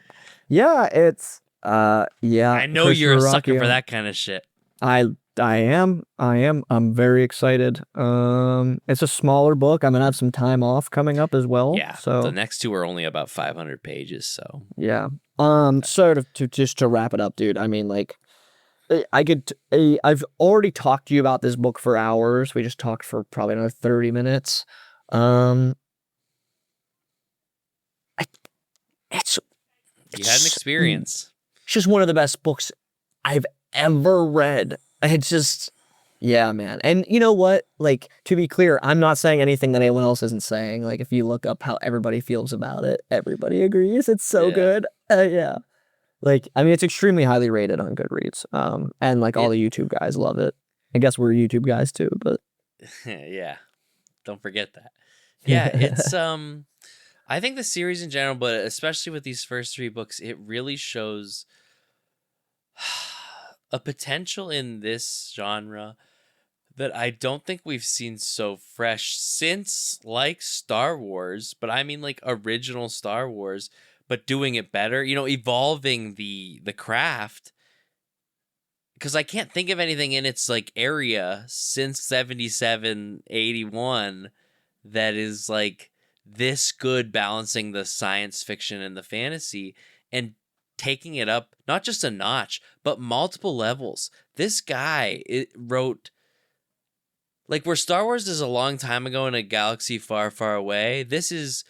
Yeah, it's, yeah. I know you're a Christopher sucker for Rucchio. that kind of shit. I am. I'm very excited. It's a smaller book. I'm gonna have some time off coming up as well. Yeah, So the next two are only about 500 pages, so yeah. So to just to wrap it up, dude. I mean, like, I've already talked to you about this book for hours. We just talked for probably another 30 minutes. Um, I, it's you had an experience. It's just one of the best books I've ever read. It's just, yeah, man. And you know what? Like, to be clear, I'm not saying anything that anyone else isn't saying. Like, if you look up how everybody feels about it, everybody agrees. It's so Yeah. good. Yeah. Like, I mean, it's extremely highly rated on Goodreads. And like all the YouTube guys love it. I guess we're YouTube guys too, but Yeah, don't forget that. Yeah, it's I think the series in general, but especially with these first three books, it really shows a potential in this genre that I don't think we've seen so fresh since, like, Star Wars, but I mean like original Star Wars, but doing it better, you know, evolving the craft. Because I can't think of anything in its like area since 77, 81 that is like this good, balancing the science fiction and the fantasy and taking it up not just a notch but multiple levels. This guy wrote, like, where Star Wars is a long time ago in a galaxy far, far away, this is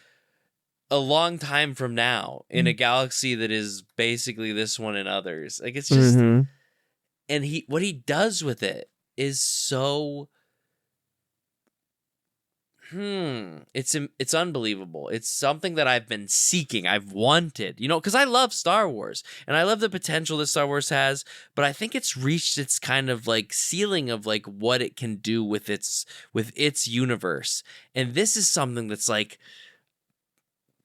a long time from now in a galaxy that is basically this one and others. Like, it's just, Mhm. and what he does with it is so it's unbelievable. It's something that I've been seeking, I've wanted, you know, because I love Star Wars and I love the potential that Star Wars has, but I think it's reached its kind of like ceiling of like what it can do with its universe, and this is something that's like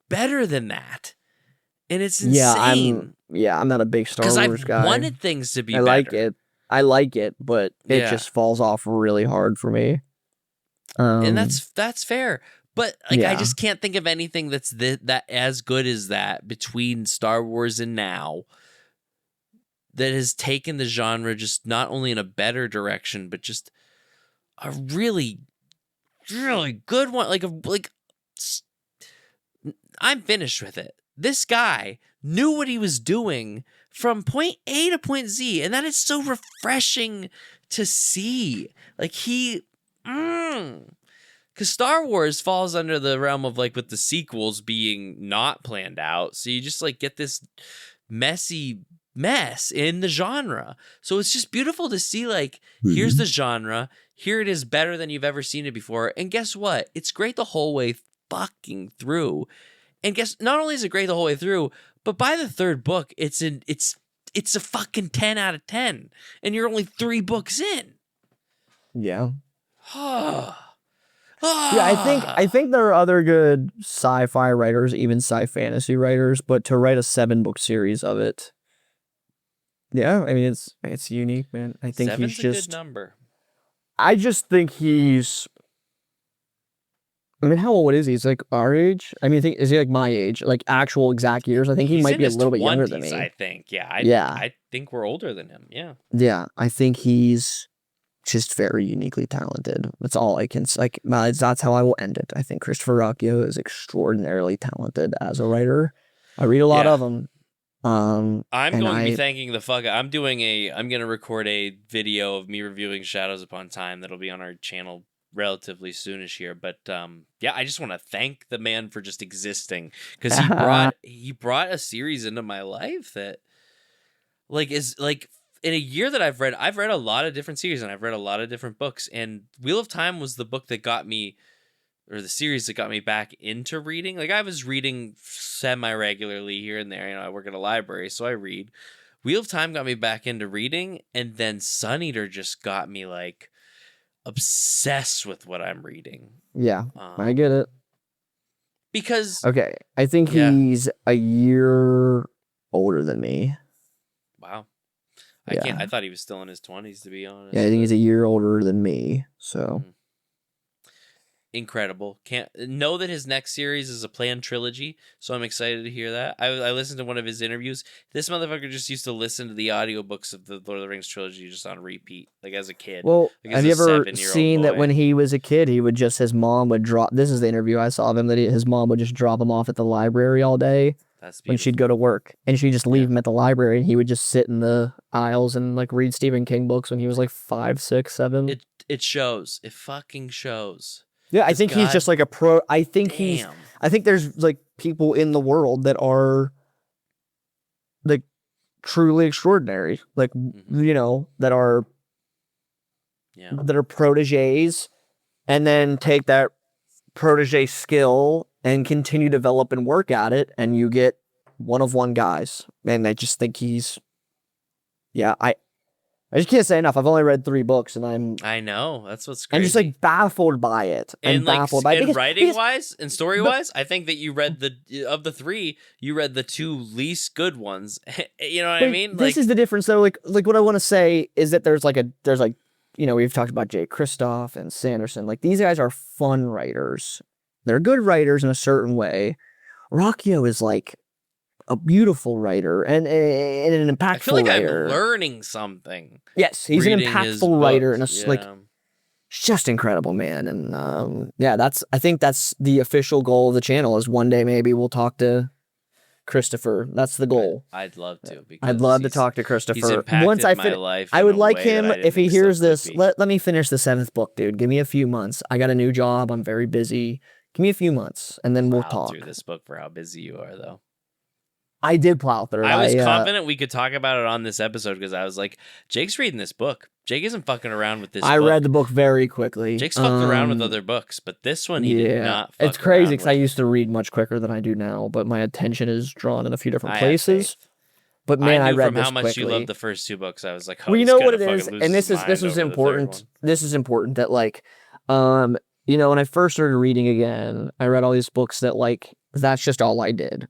better than that, and it's insane. I'm not a big Star Because Wars I've guy. wanted things to be I better. like it, but it Yeah. just falls off really hard for me. And that's fair, but like, I Yeah. just can't think of anything that's that as good as that between Star Wars and now that has taken the genre just not only in a better direction, but just a really, really good one. I'm finished with it. This guy knew what he was doing from point A to point Z, and that is so refreshing to see. Like, because Star Wars falls under the realm of like with the sequels being not planned out, so you just like get this messy mess in the genre. So it's just beautiful to see, like, here's the genre, here it is, better than you've ever seen it before, and guess what? It's great the whole way fucking through. And guess, not only is it great the whole way through, but by the third book, it's a fucking 10 out of 10, and you're only 3 books in. Yeah. Yeah, I think there are other good sci-fi writers, even sci-fantasy writers, but to write a 7-book series of it, yeah, I mean, it's unique, man. I think 7's he's a just, good number. I just think he's, I mean, how old is he? He's like our age. I mean, is he like my age? Like actual exact years? I think he He's might in be a his little bit younger than 20s, me. I think. Yeah, I think we're older than him. Yeah. Yeah, I think he's just very uniquely talented. That's all I can like. That's how I will end it. I think Christopher Rucchio is extraordinarily talented as a writer. I read a lot of them. I'm and going to be thanking the fuck. I'm going to record a video of me reviewing Shadows Upon Time that'll be on our channel relatively soonish here. But yeah, I just want to thank the man for just existing, because he brought a series into my life that like is like in a year that I've read a lot of different series and I've read a lot of different books. And Wheel of Time was the book that got me, or the series that got me back into reading. Like I was reading semi-regularly here and there. I work at a library, so I read. Wheel of Time got me back into reading, and then Sun Eater just got me like obsessed with what I'm reading. Yeah, I get it. Because okay, I think he's a year older than me. Wow. I thought he was still in his 20s, to be honest. Yeah, I think he's a year older than me. So incredible. Can't know that his next series is a planned trilogy, so I'm excited to hear that. I listened to one of his interviews. This motherfucker just used to listen to the audiobooks of the Lord of the Rings trilogy just on repeat, like as a kid. Well, like have you ever seen that when he was a kid, his mom would drop, this is the interview I saw of him, that his mom would just drop him off at the library all day. That's when she'd go to work, and she'd just leave him at the library, and he would just sit in the aisles and like read Stephen King books when he was like 5, 6, 7. It shows. It fucking shows. Yeah, I think he's just like a pro. I think there's like people in the world that are like truly extraordinary, like that are proteges, and then take that protege skill and continue to develop and work at it, and you get one of one guys. And I just think he's, I just can't say enough. I've only read 3 books, and I know, that's what's crazy. I'm just like baffled by it, and baffled by it. And writing wise and story wise, I think that you read of the 3, you read the 2 least good ones. You know what I mean? This is the difference, though. Like what I want to say is that there's we've talked about Jay Kristoff and Sanderson. Like these guys are fun writers. They're good writers in a certain way. Rockio is like a beautiful writer and an impactful writer. I feel like I'm learning something. Yes, he's an impactful writer and just incredible, man. And I think that's the official goal of the channel, is one day maybe we'll talk to Christopher. That's the goal. I'd love to. I'd love to talk to Christopher. He's impacted my life. I would like him, if he hears this, let me finish the 7th book, dude. Give me a few months. I got a new job. I'm very busy. Give me a few months, and then we'll talk. Through this book for how busy you are, though. I did plow through. I was confident we could talk about it on this episode because I was like, Jake's reading this book. Jake isn't fucking around with this book. I read the book very quickly. Jake's fucked around with other books, but this one he did not fuck It's crazy because I used to read much quicker than I do now, but my attention is drawn in a few different places. But man, I read this quickly. From how much you loved the first 2 books, I was like, well, you know what it is, and this is important. This is important that when I first started reading again, I read all these books that that's just all I did.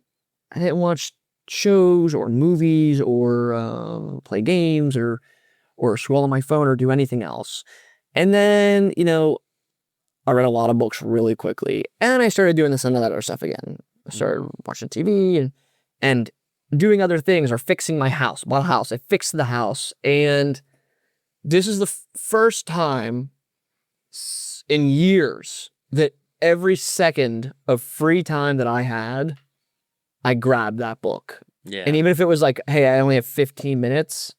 I didn't watch shows or movies or play games or scroll on my phone or do anything else. And then, I read a lot of books really quickly. And I started doing some of that other stuff again. I started watching TV and doing other things, or fixing my house. Bought a house. I fixed the house. And this is the first time in years that every second of free time that I had, I grabbed that book. Yeah. And even if it was like, hey, I only have 15 minutes,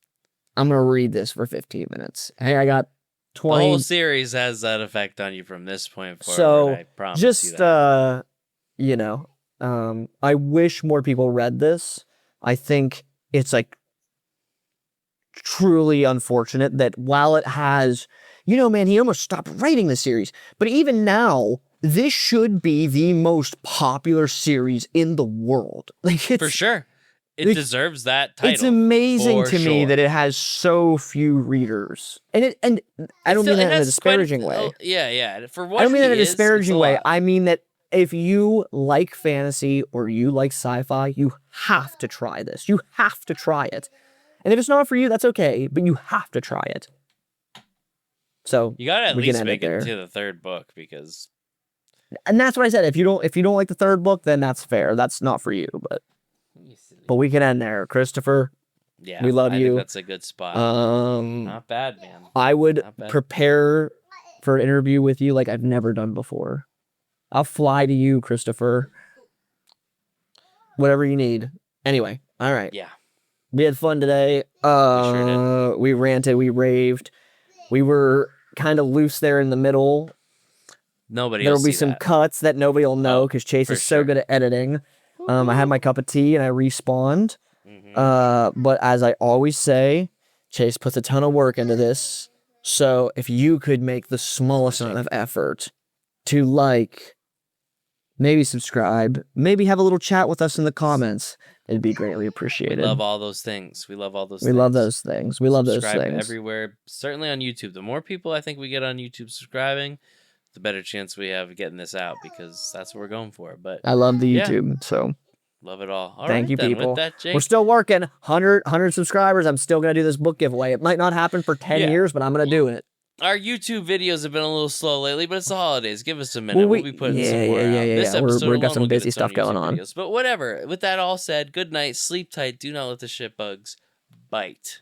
I'm going to read this for 15 minutes. Hey, I got 20. The whole series has that effect on you from this point forward. So I promise just, you that. I wish more people read this. I think it's truly unfortunate that while it has, man, he almost stopped writing the series. But even now, this should be the most popular series in the world. For sure. It deserves that title. It's amazing to me that it has so few readers. And I don't mean that in a disparaging way. Yeah. For what I don't mean that in a disparaging way. I mean that if you like fantasy or you like sci-fi, you have to try this. You have to try it. And if it's not for you, that's okay, but you have to try it. So you gotta at least make it to the 3rd book, because. And that's what I said. If you don't like the 3rd book, then that's fair. That's not for you, but we can end there, Christopher. Yeah, we love you. I think that's a good spot. Not bad, man. I would prepare for an interview with you like I've never done before. I'll fly to you, Christopher. Whatever you need. Anyway, all right. Yeah. We had fun today. We sure did. We ranted, we raved. We were kind of loose there in the middle. There'll be some cuts that nobody will know because Chase is so good at editing. I had my cup of tea and I respawned. But as I always say, Chase puts a ton of work into this. So if you could make the smallest amount of effort to like, maybe subscribe, maybe have a little chat with us in the comments, it'd be greatly appreciated. We love all those things. We love all those We things. love those things. We love those Subscribe things. everywhere, certainly on YouTube. The more people I think we get on YouTube subscribing, the better chance we have of getting this out, because that's what we're going for. But I love the yeah. YouTube, so Love it all. thank you, then. people. With that, Jake, We're still working. 100 subscribers. I'm still going to do this book giveaway. It might not happen for 10 years, but I'm going to do it. our YouTube videos have been a little slow lately, but it's the holidays. Give us a minute. We'll be putting some more out. This episode We've got alone some will get busy its own stuff going YouTube on. videos. But whatever. With that all said, good night. Sleep tight. Do not let the shit bugs bite.